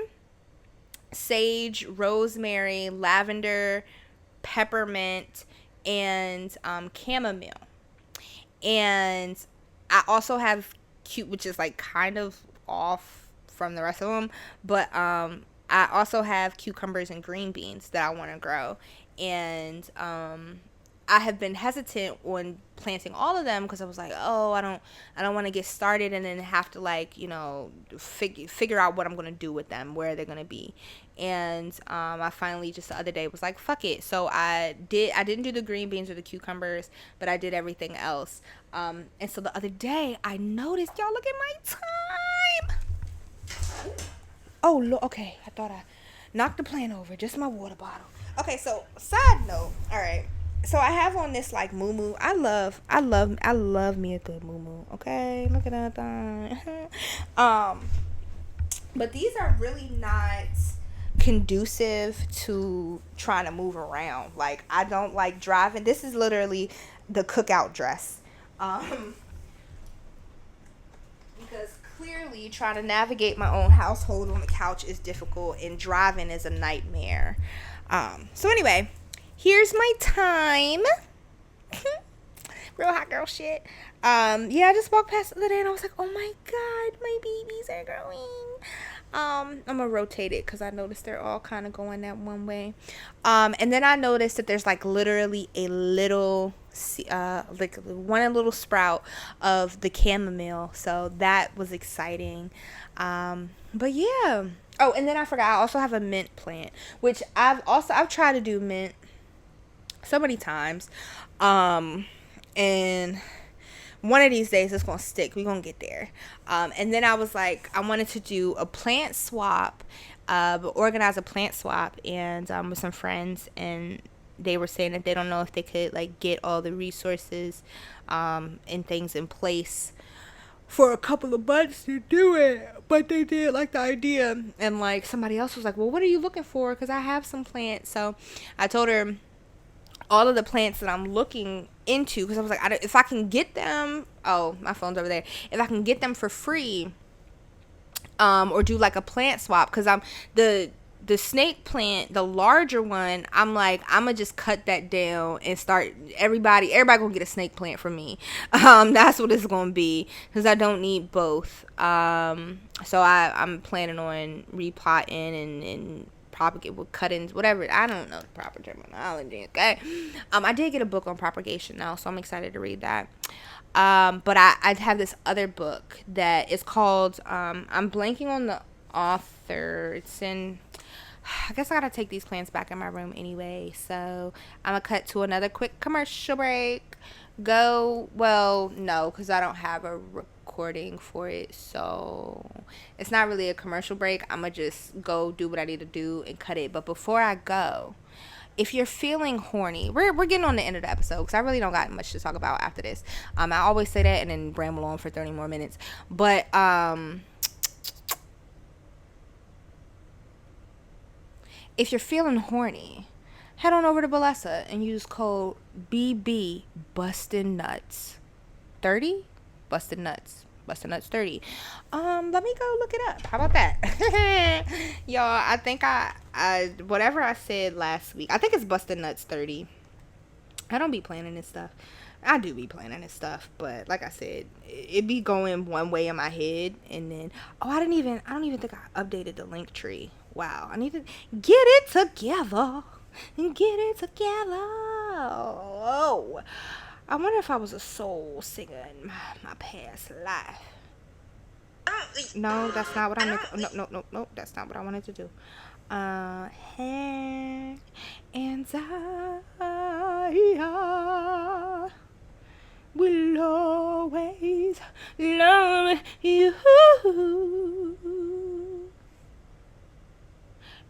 sage, rosemary, lavender, peppermint, and chamomile. And I also have cute, which is like kind of off from the rest of them, but I also have cucumbers and green beans that I want to grow. And I have been hesitant on planting all of them because I was like, oh, I don't want to get started and then have to like, figure out what I'm going to do with them, where they're going to be. And I finally just the other day was like, fuck it. So I didn't do the green beans or the cucumbers, but I did everything else. And so the other day I noticed, y'all, look at my time. Oh, look, okay. I thought I knocked the plant over. Just my water bottle. Okay, so side note. All right. So I have on this like moo. I love me a good moo. Okay, look at that thing. But these are really not conducive to trying to move around. Like, I don't like driving. This is literally the cookout dress. Because clearly trying to navigate my own household on the couch is difficult, and driving is a nightmare. So anyway, here's my time. Real hot girl shit. Yeah, I just walked past the other day and I was like, oh my god, my babies are growing. I'm gonna rotate it because I noticed they're all kind of going that one way. And then I noticed that there's like literally a little like one little sprout of the chamomile, so that was exciting. But yeah. Oh, and then I forgot, I also have a mint plant, which I've tried to do mint so many times, and one of these days it's gonna stick. We're gonna get there. And then I was like, I wanted to do a plant swap, organize a plant swap, and with some friends, and they were saying that they don't know if they could like get all the resources and things in place for a couple of months to do it, but they did like the idea. And like somebody else was like, well, what are you looking for, because I have some plants. So I told her all of the plants that I'm looking into, because I was like, if I can get them, oh, my phone's over there, if I can get them for free, or do like a plant swap, because I'm the snake plant, the larger one, I'm like, I'm gonna just cut that down and start, everybody gonna get a snake plant from me. That's what it's gonna be, because I don't need both. So I'm planning on repotting and propagate with cuttings, whatever. I don't know the proper terminology. Okay. I did get a book on propagation now, so I'm excited to read that. But I have this other book that is called, I'm blanking on the author. It's in, I guess I gotta take these plants back in my room anyway, so I'm gonna cut to another quick commercial break. No, because I don't have a recording for it, so it's not really a commercial break. I'm gonna just go do what I need to do and cut it. But before I go, if you're feeling horny, we're getting on the end of the episode because I really don't got much to talk about after this. I always say that and then ramble on for 30 more minutes. But if you're feeling horny, head on over to Balesa and use code BB Bustin' Nuts 30. Bustin' Nuts 30. Let me go look it up. How about that? Y'all, I think I whatever I said last week, I think it's Bustin' Nuts 30. I don't be planning this stuff, I do be planning this stuff, but like I said, it be going one way in my head, and then I don't even think I updated the link tree. Wow, I need to get it together. Get it together. Oh, I wonder if I was a soul singer in my past life. No, that's not what I meant. No, that's not what I wanted to do. And I will always love you.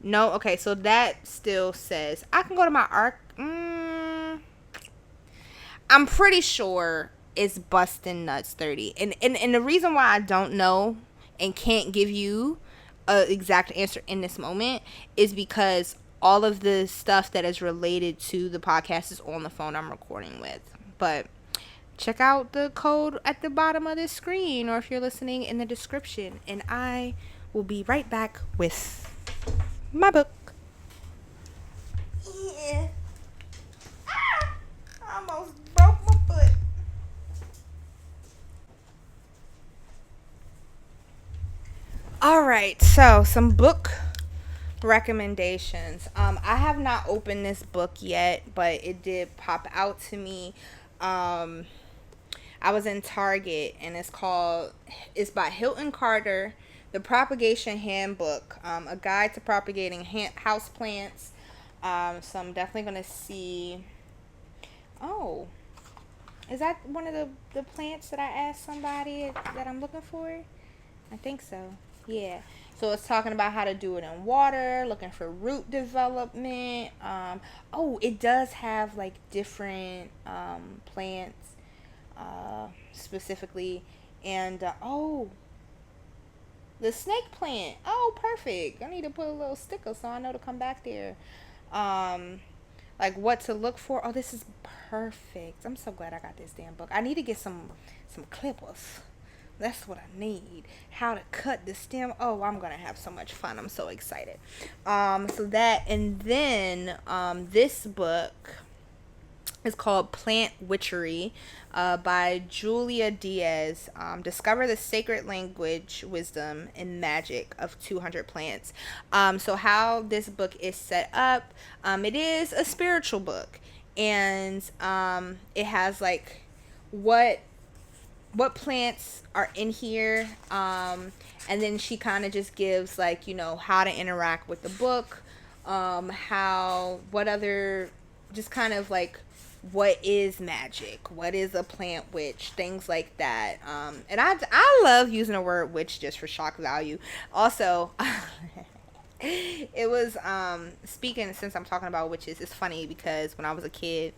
No, okay, so that still says I can go to my arc. I'm pretty sure it's Bustin' Nuts 30. And the reason why I don't know and can't give you a exact answer in this moment is because all of the stuff that is related to the podcast is on the phone I'm recording with. But check out the code at the bottom of this screen, or if you're listening, in the description, and I will be right back with my book. Yeah. Ah, I almost broke my foot. All right, so some book recommendations. I have not opened this book yet, but it did pop out to me. I was in Target, and it's by Hilton Carter, The Propagation Handbook, a guide to propagating house plants. So I'm definitely gonna see. Oh, is that one of the plants that I asked somebody that I'm looking for? I think so. Yeah. So it's talking about how to do it in water, looking for root development. It does have like different plants specifically, and the snake plant. Oh, perfect. I need to put a little sticker so I know to come back there. Like what to look for. Oh, this is perfect. I'm so glad I got this damn book. I need to get some clippers. That's what I need. How to cut the stem. Oh, I'm gonna have so much fun. I'm so excited. So that, and then this book is called Plant Witchery by Julia Diaz. Discover the sacred language, wisdom, and magic of 200 plants. So how this book is set up, it is a spiritual book, and it has like what plants are in here, and then she kind of just gives like, how to interact with the book, what other, just kind of like what is magic, what is a plant witch, things like that. And I love using the word witch just for shock value. Also, it was speaking, since I'm talking about witches, it's funny because when I was a kid,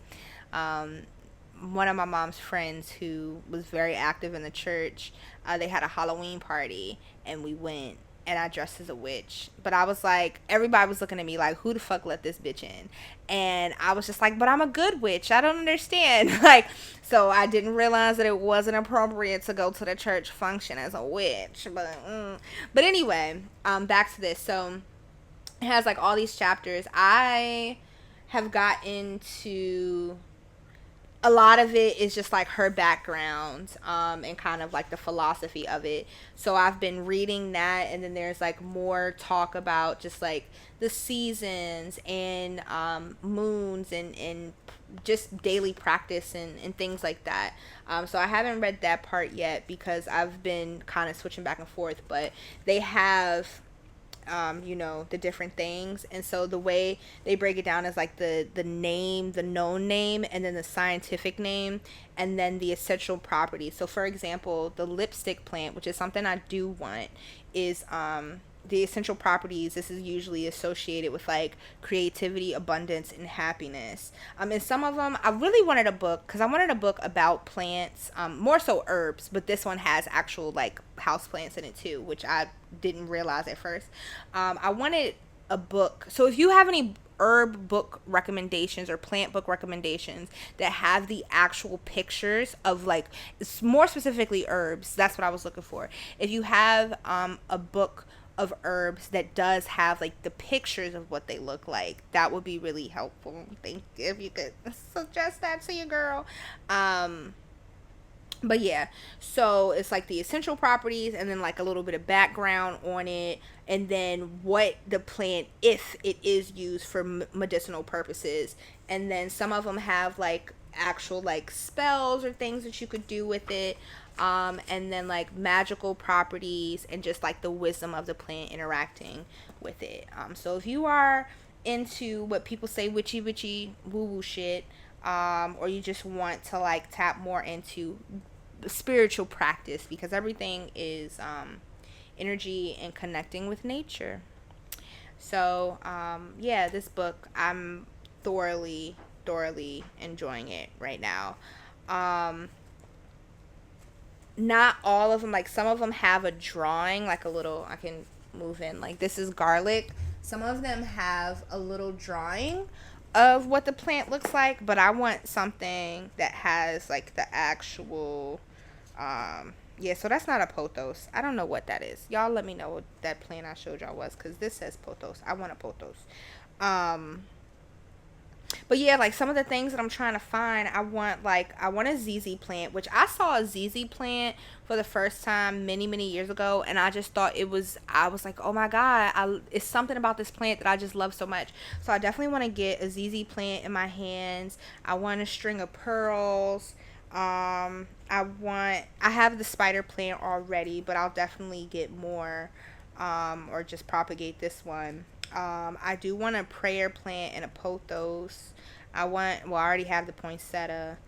one of my mom's friends who was very active in the church, they had a Halloween party, and we went, and I dressed as a witch. But I was like, everybody was looking at me like, who the fuck let this bitch in? And I was just like, but I'm a good witch. I don't understand. Like, so I didn't realize that it wasn't appropriate to go to the church function as a witch. But anyway, back to this. So it has like all these chapters. I have got into a lot of it is just like her background, and kind of like the philosophy of it. So I've been reading that, and then there's like more talk about just like the seasons and moons and just daily practice and things like that. So I haven't read that part yet because I've been kind of switching back and forth, but they have the different things, and so the way they break it down is like the name, the known name, and then the scientific name, and then the essential properties. So for example, the lipstick plant, which is something I do want, is the essential properties. This is usually associated with like creativity, abundance, and happiness. And some of them I really wanted a book, because I wanted a book about plants, more so herbs, but this one has actual like house plants in it too, which I didn't realize at first. I wanted a book. So if you have any herb book recommendations or plant book recommendations that have the actual pictures of like, more specifically herbs, that's what I was looking for. If you have a book of herbs that does have like the pictures of what they look like, that would be really helpful. Thank you if you could suggest that to your girl. But yeah, so it's like the essential properties and then like a little bit of background on it, and then what the plant, if it is used for medicinal purposes. And then some of them have like actual like spells or things that you could do with it, and then like magical properties and just like the wisdom of the plant interacting with it. So if you are into what people say witchy woo woo shit, or you just want to like tap more into spiritual practice, because everything is energy and connecting with nature. So yeah, this book, I'm thoroughly enjoying it right now. um Not all of them, like some of them have a drawing, like a little, I can move in, like this is garlic. Some of them have a little drawing of what the plant looks like, but I want something that has like the actual yeah, so that's not a pothos. I don't know what that is. Y'all let me know what that plant I showed y'all was, because this says pothos. I want a pothos. But yeah, like some of the things that I'm trying to find, I want a ZZ plant, which I saw a ZZ plant for the first time many years ago, and I just thought I was like, oh my god, it's something about this plant that I just love so much. So I definitely want to get a ZZ plant in my hands. I want a string of pearls. I have the spider plant already, but I'll definitely get more, or just propagate this one. I do want a prayer plant and a pothos. I already have the poinsettia.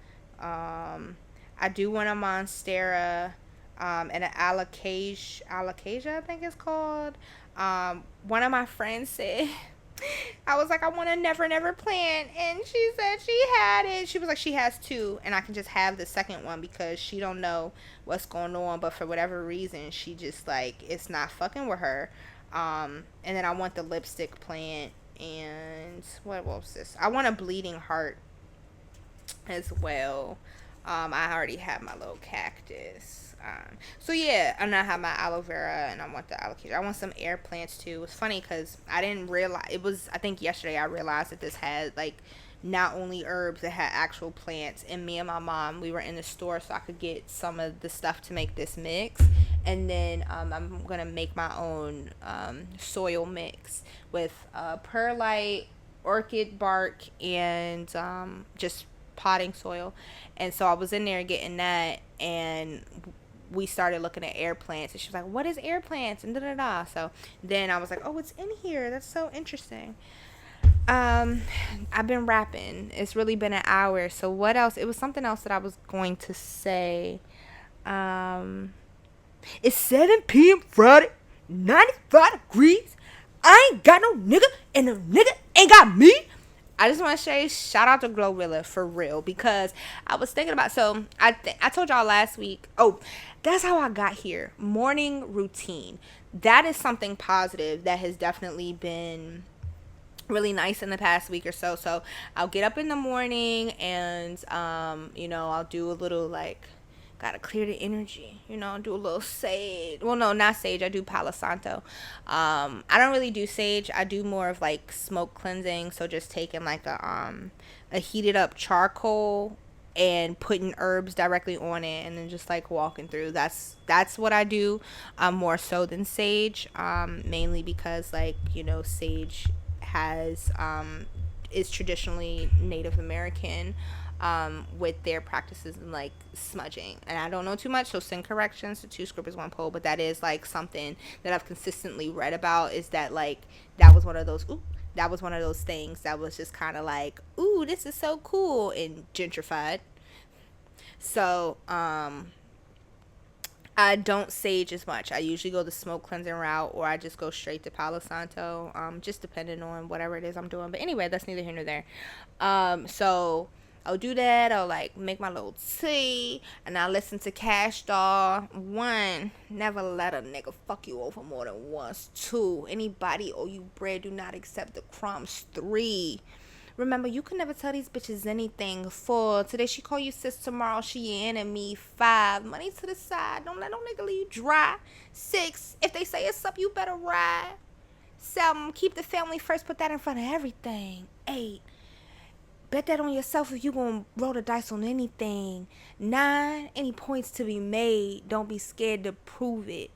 I do want a monstera, and an alocasia, I think it's called. One of my friends said, I was like, I want a never plant, and she said she had it. She was like, she has two, and I can just have the second one because she don't know what's going on, but for whatever reason, she just like, it's not fucking with her. And then I want the lipstick plant, and what was this? I want a bleeding heart as well. I already have my little cactus. So yeah, and I have my aloe vera, and I want the alocasia. I want some air plants too. It's funny because I didn't realize it was. I think yesterday I realized that this had like not only herbs, it had actual plants. And me and my mom, we were in the store so I could get some of the stuff to make this mix. And then I'm gonna make my own soil mix with perlite, orchid bark, and just potting soil. And so I was in there getting that, and we started looking at air plants, and she was like, what is air plants, and da da da. So then I was like, oh, it's in here, that's so interesting. I've been rapping, it's really been an hour. So what else? It was something else that I was going to say. It's 7 p.m. Friday, 95 degrees. I ain't got no nigga, and no nigga ain't got me. I just want to say shout out to Glorilla for real, because I was thinking about, so I told y'all last week, oh, that's how I got here. Morning routine. That is something positive that has definitely been really nice in the past week or so. So I'll get up in the morning, and I'll do a little like, gotta clear the energy, do a little sage. Well, no, not sage, I do Palo Santo. I don't really do sage. I do more of like smoke cleansing, so just taking like a heated up charcoal and putting herbs directly on it, and then just like walking through. That's what I do, more so than sage, mainly because like sage has is traditionally Native American, with their practices and like smudging. And I don't know too much, so send corrections to 2 scribblers 1 pole. But that is like something that I've consistently read about, is that like that was one of those things that was just kind of like, ooh, this is so cool, and gentrified. So I don't sage as much. I usually go the smoke cleansing route, or I just go straight to Palo Santo, just depending on whatever it is I'm doing. But anyway, that's neither here nor there. So I'll do that. I'll like make my little tea, and I'll listen to Cash Doll. 1, never let a nigga fuck you over more than once. 2, anybody owe you bread, do not accept the crumbs. 3, Remember, you can never tell these bitches anything. 4, today she call you sis, tomorrow she your enemy. 5, money to the side, don't let no nigga leave you dry. 6, if they say it's up, you better ride. 7, keep the family first, put that in front of everything. 8, bet that on yourself if you gonna roll the dice on anything. 9, any points to be made, don't be scared to prove it.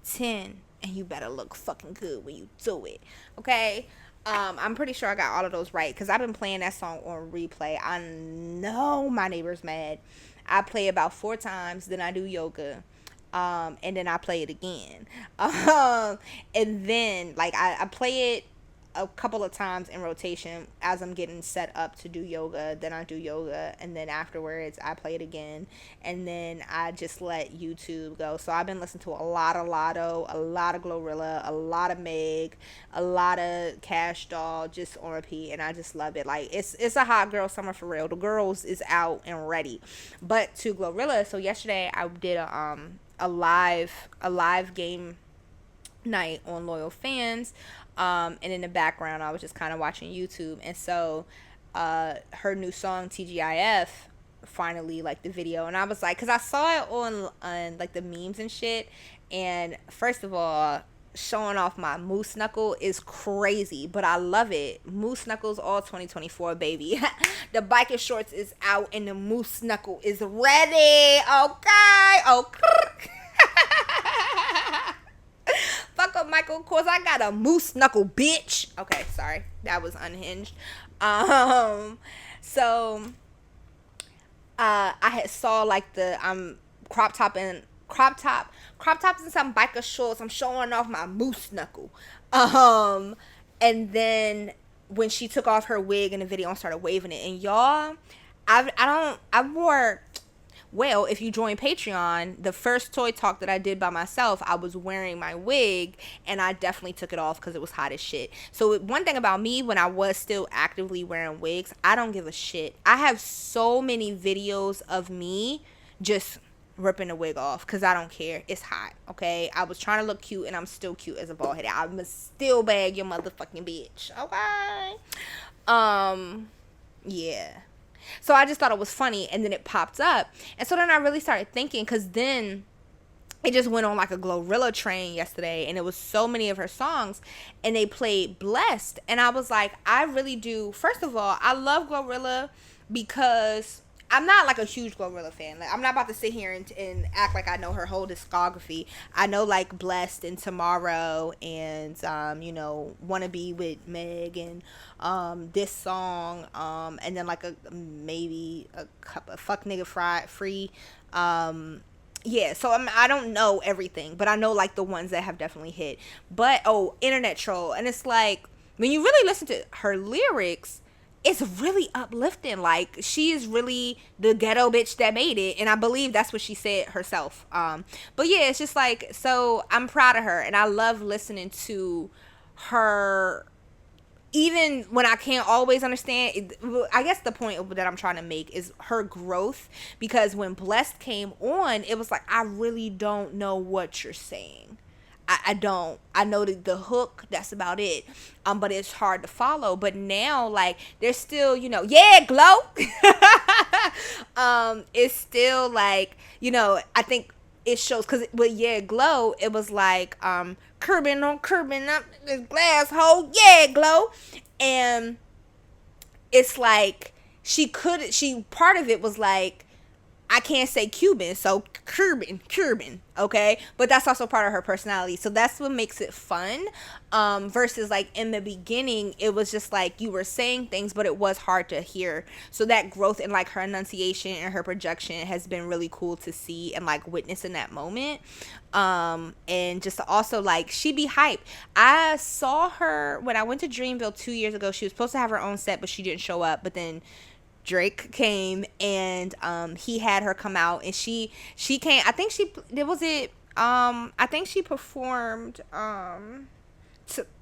10, and you better look fucking good when you do it. Okay? I'm pretty sure I got all of those right because I've been playing that song on replay. I know my neighbor's mad. I play about 4 times, then I do yoga. And then I play it again. And then like I play it a couple of times in rotation as I'm getting set up to do yoga. Then I do yoga, and then afterwards I play it again, and then I just let YouTube go. So I've been listening to a lot of Lotto, a lot of Glorilla, a lot of Meg, a lot of Cash Doll, just on repeat, and I just love it. Like it's a hot girl summer for real. The girls is out and ready. But to Glorilla, so yesterday I did a live game night on Loyal Fans, and in the background I was just kind of watching YouTube, and so her new song TGIF finally, like, the video, and I was like, because I saw it on like the memes and shit, and first of all, showing off my moose knuckle is crazy, but I love it. Moose knuckles all 2024, baby. The biker shorts is out and the moose knuckle is ready. Okay. Fuck up, Michael. Of course, I got a moose knuckle, bitch. Okay, sorry. That was unhinged. So I had saw like the crop tops and some biker shorts. I'm showing off my moose knuckle. And then when she took off her wig in the video and started waving it, and y'all, I wore, well, if you join Patreon, the first toy talk that I did by myself, I was wearing my wig, and I definitely took it off because it was hot as shit. So one thing about me, when I was still actively wearing wigs, I don't give a shit. I have so many videos of me just ripping the wig off because I don't care. It's hot, okay? I was trying to look cute, and I'm still cute as a bald head. I'ma still bag your motherfucking bitch, okay? Yeah. So I just thought it was funny, and then it popped up, and so then I really started thinking, because then it just went on like a Glorilla train yesterday, and it was so many of her songs, and they played Blessed, and I was like, I really do. First of all, I love Glorilla because I'm not like a huge Glorilla fan. Like, I'm not about to sit here and act like I know her whole discography. I know like Blessed and Tomorrow and Wanna Be with Meg and this song, and then like maybe a couple of Fuck Nigga Free. Yeah, so I don't know everything, but I know like the ones that have definitely hit. But Internet Troll, and it's like when you really listen to her lyrics, it's really uplifting. Like, she is really the ghetto bitch that made it, and I believe that's what she said herself. But yeah, it's just like, so I'm proud of her, and I love listening to her even when I can't always understand. I guess the point that I'm trying to make is her growth, because when Blessed came on, it was like, I really don't know what you're saying. I don't. I know the hook, that's about it. But it's hard to follow. But now, like, there's still, yeah, Glow. It's still like, I think it shows, because with Yeah Glow, it was like, curbing on curbing up this glass hole, yeah, Glow. And it's like, part of it was like, I can't say Cuban, so Cuban, okay? But that's also part of her personality. So that's what makes it fun. Versus like in the beginning, it was just like you were saying things, but it was hard to hear. So that growth in like her enunciation and her projection has been really cool to see and like witness in that moment. And just also like, she be hype. I saw her when I went to Dreamville 2 years ago. She was supposed to have her own set, but she didn't show up. But then Drake came, and he had her come out, and she came. I think she performed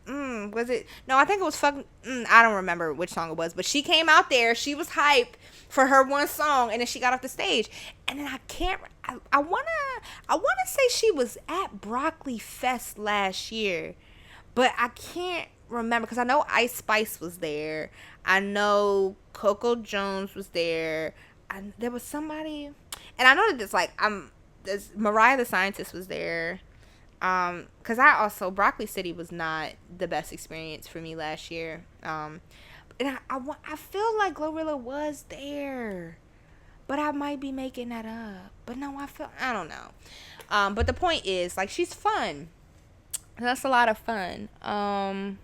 was it, no, I think it was I don't remember which song it was, but she came out there, she was hype for her one song, and then she got off the stage, and then I wanna say she was at Broccoli Fest last year, but I can't remember because I know Ice Spice was there. I know Coco Jones was there. There was somebody, and I know that it's like this Mariah the Scientist was there. Because I also Broccoli City was not the best experience for me last year. And I feel like Glorilla was there, but I might be making that up. But no, I don't know. But the point is, like, she's fun. That's a lot of fun. And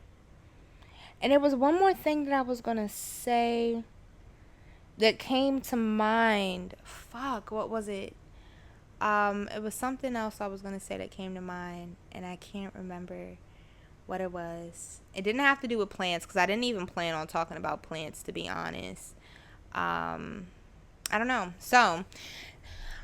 there was one more thing that I was gonna say that came to mind. Fuck, what was it? It was something else I was gonna say that came to mind, and I can't remember what it was. It didn't have to do with plants because I didn't even plan on talking about plants, to be honest. I don't know. So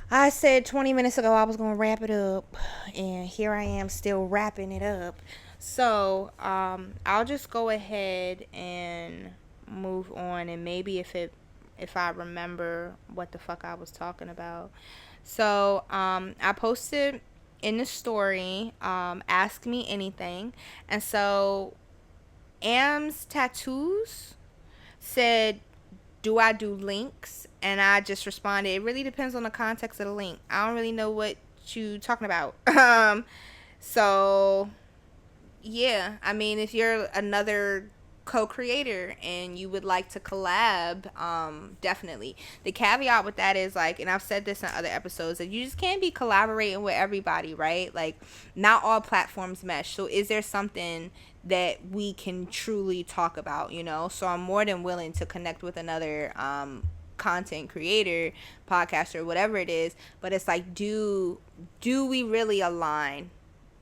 I said 20 minutes ago I was gonna wrap it up, and here I am still wrapping it up. So I'll just go ahead and move on, and maybe if I remember what the fuck I was talking about. So I posted in the story, ask me anything, and so Am's Tattoos said, do I do links? And I just responded, it really depends on the context of the link. I don't really know what you talking about. So yeah, I mean, if you're another co-creator and you would like to collab, definitely. The caveat with that is, like, and I've said this in other episodes, that you just can't be collaborating with everybody, right? Like, not all platforms mesh. So is there something that we can truly talk about, you know? So I'm more than willing to connect with another content creator, podcaster, whatever it is, but it's like, do we really align,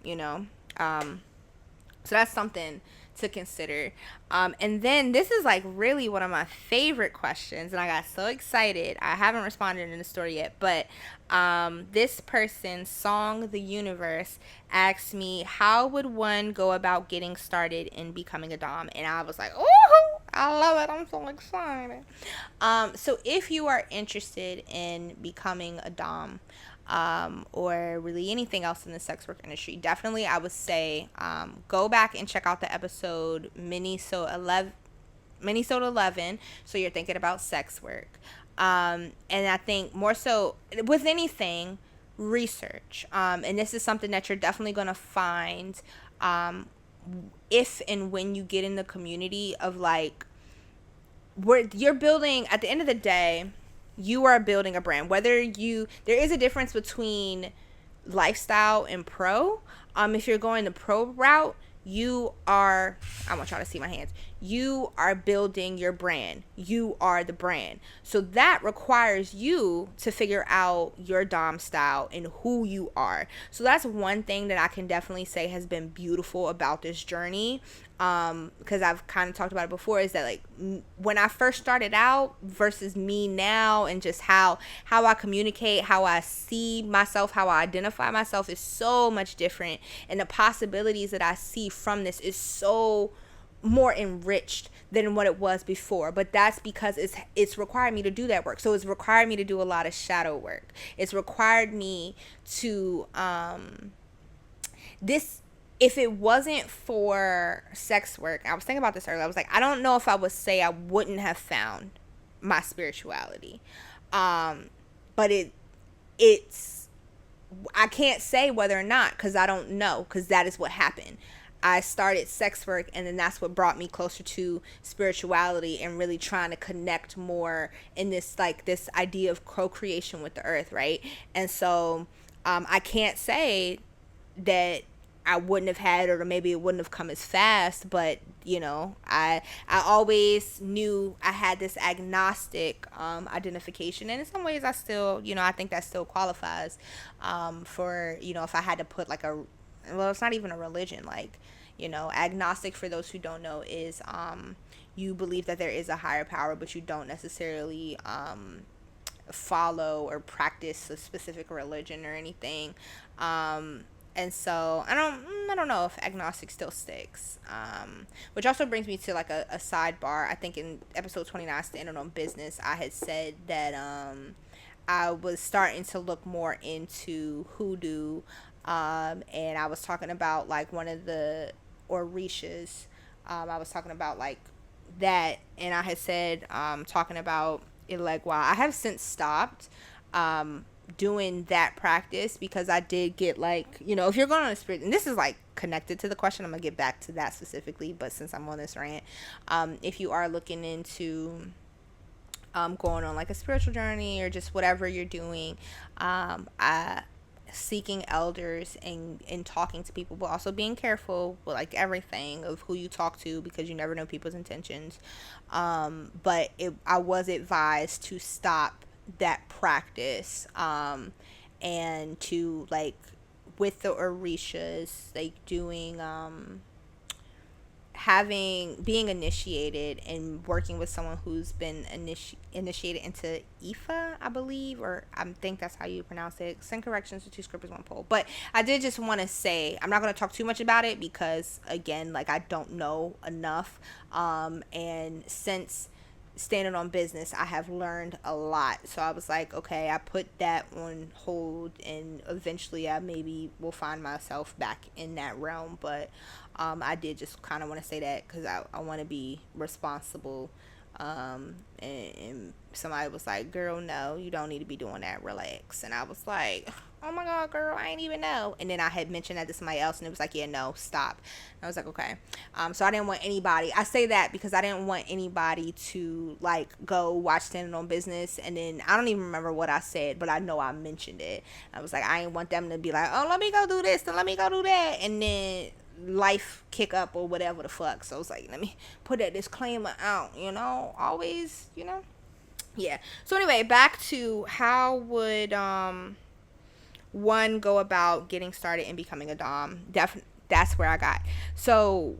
you know? So that's something to consider. And then this is like really one of my favorite questions, and I got so excited. I haven't responded in the story yet, but this person, Song the Universe, asked me, how would one go about getting started in becoming a Dom? And I was like, oh, I love it. I'm so excited. So if you are interested in becoming a Dom, or really anything else in the sex work industry, definitely I would say go back and check out the episode Minisode 11. So you're thinking about sex work. And I think more so with anything, research. And this is something that you're definitely going to find if and when you get in the community of, like, where you're building, at the end of the day, you are building a brand. There is a difference between lifestyle and pro. If you're going the pro route, I want y'all to see my hands. You are building your brand. You are the brand. So that requires you to figure out your Dom style and who you are. So that's one thing that I can definitely say has been beautiful about this journey. Because I've kind of talked about it before, is that, like, when I first started out versus me now, and just how I communicate, how I see myself, how I identify myself is so much different, and the possibilities that I see from this is so more enriched than what it was before. But that's because it's required me to do that work. So it's required me to do a lot of shadow work. It's required me to if it wasn't for sex work, I was thinking about this earlier. I was like, I don't know if I would say I wouldn't have found my spirituality. But it's I can't say whether or not, because I don't know, because that is what happened. I started sex work, and then that's what brought me closer to spirituality and really trying to connect more in this, like, this idea of co-creation with the earth, right? And so I can't say that I wouldn't have had it, or maybe it wouldn't have come as fast, but, you know, I always knew I had this agnostic identification, and in some ways I still, you know, I think that still qualifies for, you know, if I had to put, like, well, it's not even a religion, like, you know, agnostic, for those who don't know, is you believe that there is a higher power, but you don't necessarily follow or practice a specific religion or anything. And so I don't know if agnostic still sticks. Which also brings me to, like, a sidebar. I think in episode 29, Standing on Business, I had said that I was starting to look more into hoodoo, and I was talking about, like, one of the Orishas I was talking about like that, and I had said talking about it like wow, I have since stopped doing that practice because I did get like, you know, if you're going on a spirit, and this is like connected to the question, I'm gonna get back to that specifically, but since I'm on this rant, if you are looking into going on like a spiritual journey or just whatever you're doing, I seeking elders and talking to people, but also being careful with like everything of who you talk to because you never know people's intentions. But I was advised to stop that practice, and to like with the orishas, like doing having being initiated and working with someone who's been initiated into Ifa, I believe, or I think that's how you pronounce it. Send corrections to two scrippers, one pole. But I did just want to say I'm not going to talk too much about it because again, like I don't know enough. And since standing on business, I have learned a lot. So I was like, okay, I put that on hold, and eventually I maybe will find myself back in that realm. But I did just kind of want to say that because I want to be responsible. And somebody was like, girl, no, you don't need to be doing that, relax. And I was like, oh my god, girl, I ain't even know. And then I had mentioned that to somebody else, and it was like, yeah, no, stop. And I was like, okay. So I didn't want anybody, I say that because I didn't want anybody to like go watch Standing on Business, and then I don't even remember what I said, but I know I mentioned it. I was like, I ain't want them to be like, oh, let me go do this and let me go do that, and then life kick up or whatever the fuck. So it's like, let me put that disclaimer out, you know, always, you know. Yeah. So anyway, back to how would one go about getting started and becoming a dom. That's where I got. So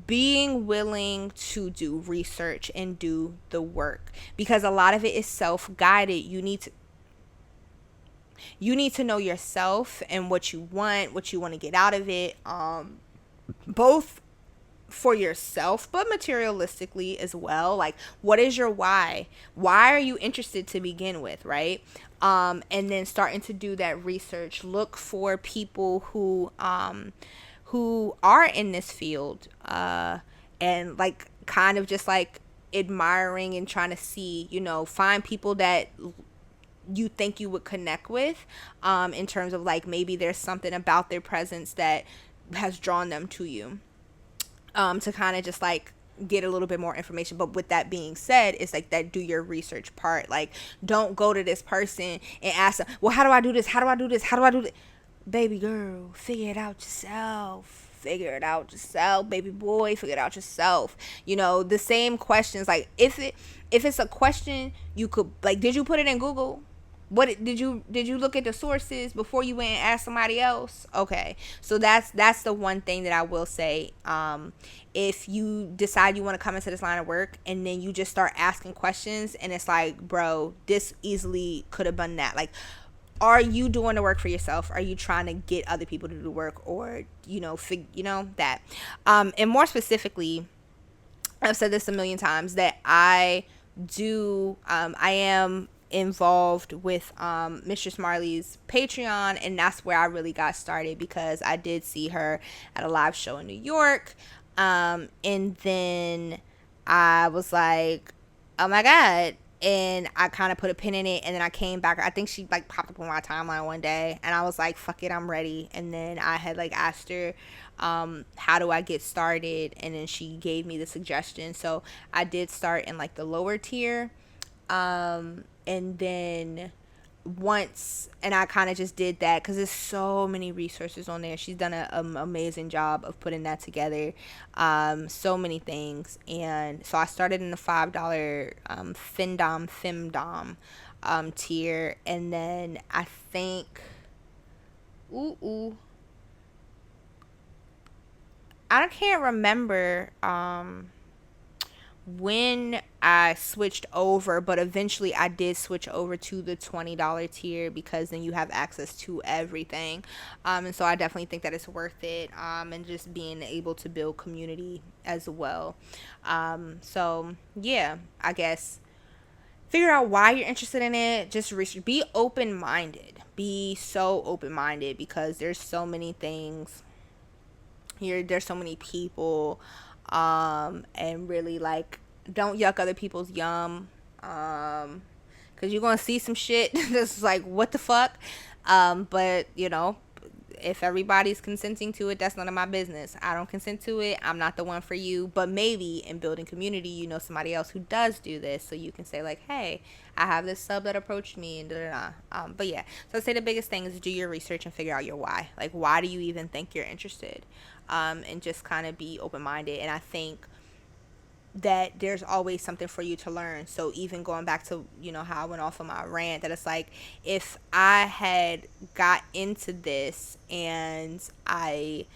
being willing to do research and do the work, because a lot of it is self-guided. You need to know yourself and what you want to get out of it, both for yourself but materialistically as well. Like, what is your why are you interested to begin with, right? And then starting to do that research, look for people who are in this field, and like kind of just like admiring and trying to see, you know, find people that you think you would connect with, in terms of like maybe there's something about their presence that has drawn them to you, to kind of just like get a little bit more information. But with that being said, it's like that do your research part. Like, don't go to this person and ask them, well, how do I do this, how do I do this, how do I do this? Baby girl, figure it out yourself. Figure it out yourself. Baby boy, figure it out yourself. You know, the same questions. Like, if it's a question, you could, like, did you put it in Google? What did you look at the sources before you went and asked somebody else? Okay, so that's the one thing that I will say. If you decide you want to come into this line of work and then you just start asking questions, and it's like, bro, this easily could have been that. Like, are you doing the work for yourself? Are you trying to get other people to do the work, or that? And more specifically, I've said this a million times that I am involved with Mistress Marley's Patreon, and that's where I really got started because I did see her at a live show in New York, and then I was like, oh my god. And I kind of put a pin in it, and then I came back. I think she like popped up on my timeline one day, and I was like, fuck it, I'm ready. And then I had like asked her, how do I get started? And then she gave me the suggestion. So I did start in like the lower tier, and then and I kind of just did that because there's so many resources on there. She's done an amazing job of putting that together, so many things. And so I started in the $5 femdom tier, and then I think I can't remember when I switched over, but eventually I did switch over to the $20 tier because then you have access to everything. And so I definitely think that it's worth it, and just being able to build community as well. So yeah, I guess figure out why you're interested in it. Just research, be open-minded, be so open-minded, because there's so many things here, there's so many people, and really like don't yuck other people's yum, because you're gonna see some shit that's like what the fuck. But you know, if everybody's consenting to it, that's none of my business. I don't consent to it. I'm not the one for you. But maybe in building community, you know somebody else who does do this, so you can say like, "Hey, I have this sub that approached me," and da da da. But yeah, so I'd say the biggest thing is do your research and figure out your why. Like, why do you even think you're interested? And just kind of be open minded. And I think that there's always something for you to learn. So even going back to, you know, how I went off on my rant, that it's like if I had got into this and I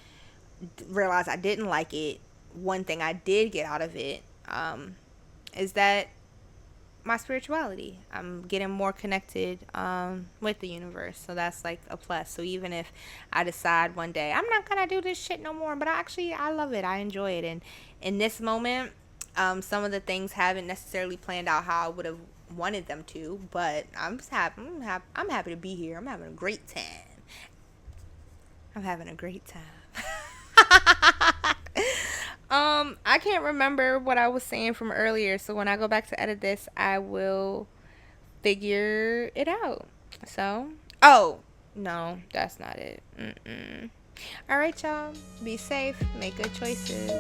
realized I didn't like it, one thing I did get out of it is that my spirituality, I'm getting more connected with the universe, so that's like a plus. So even if I decide one day I'm not gonna do this shit no more, but I love it, I enjoy it, and in this moment, some of the things haven't necessarily planned out how I would have wanted them to, but I'm just happy. I'm happy to be here. I'm having a great time. I'm having a great time. I can't remember what I was saying from earlier, so when I go back to edit this, I will figure it out. So, oh, no, that's not it. All right, y'all. Be safe. Make good choices.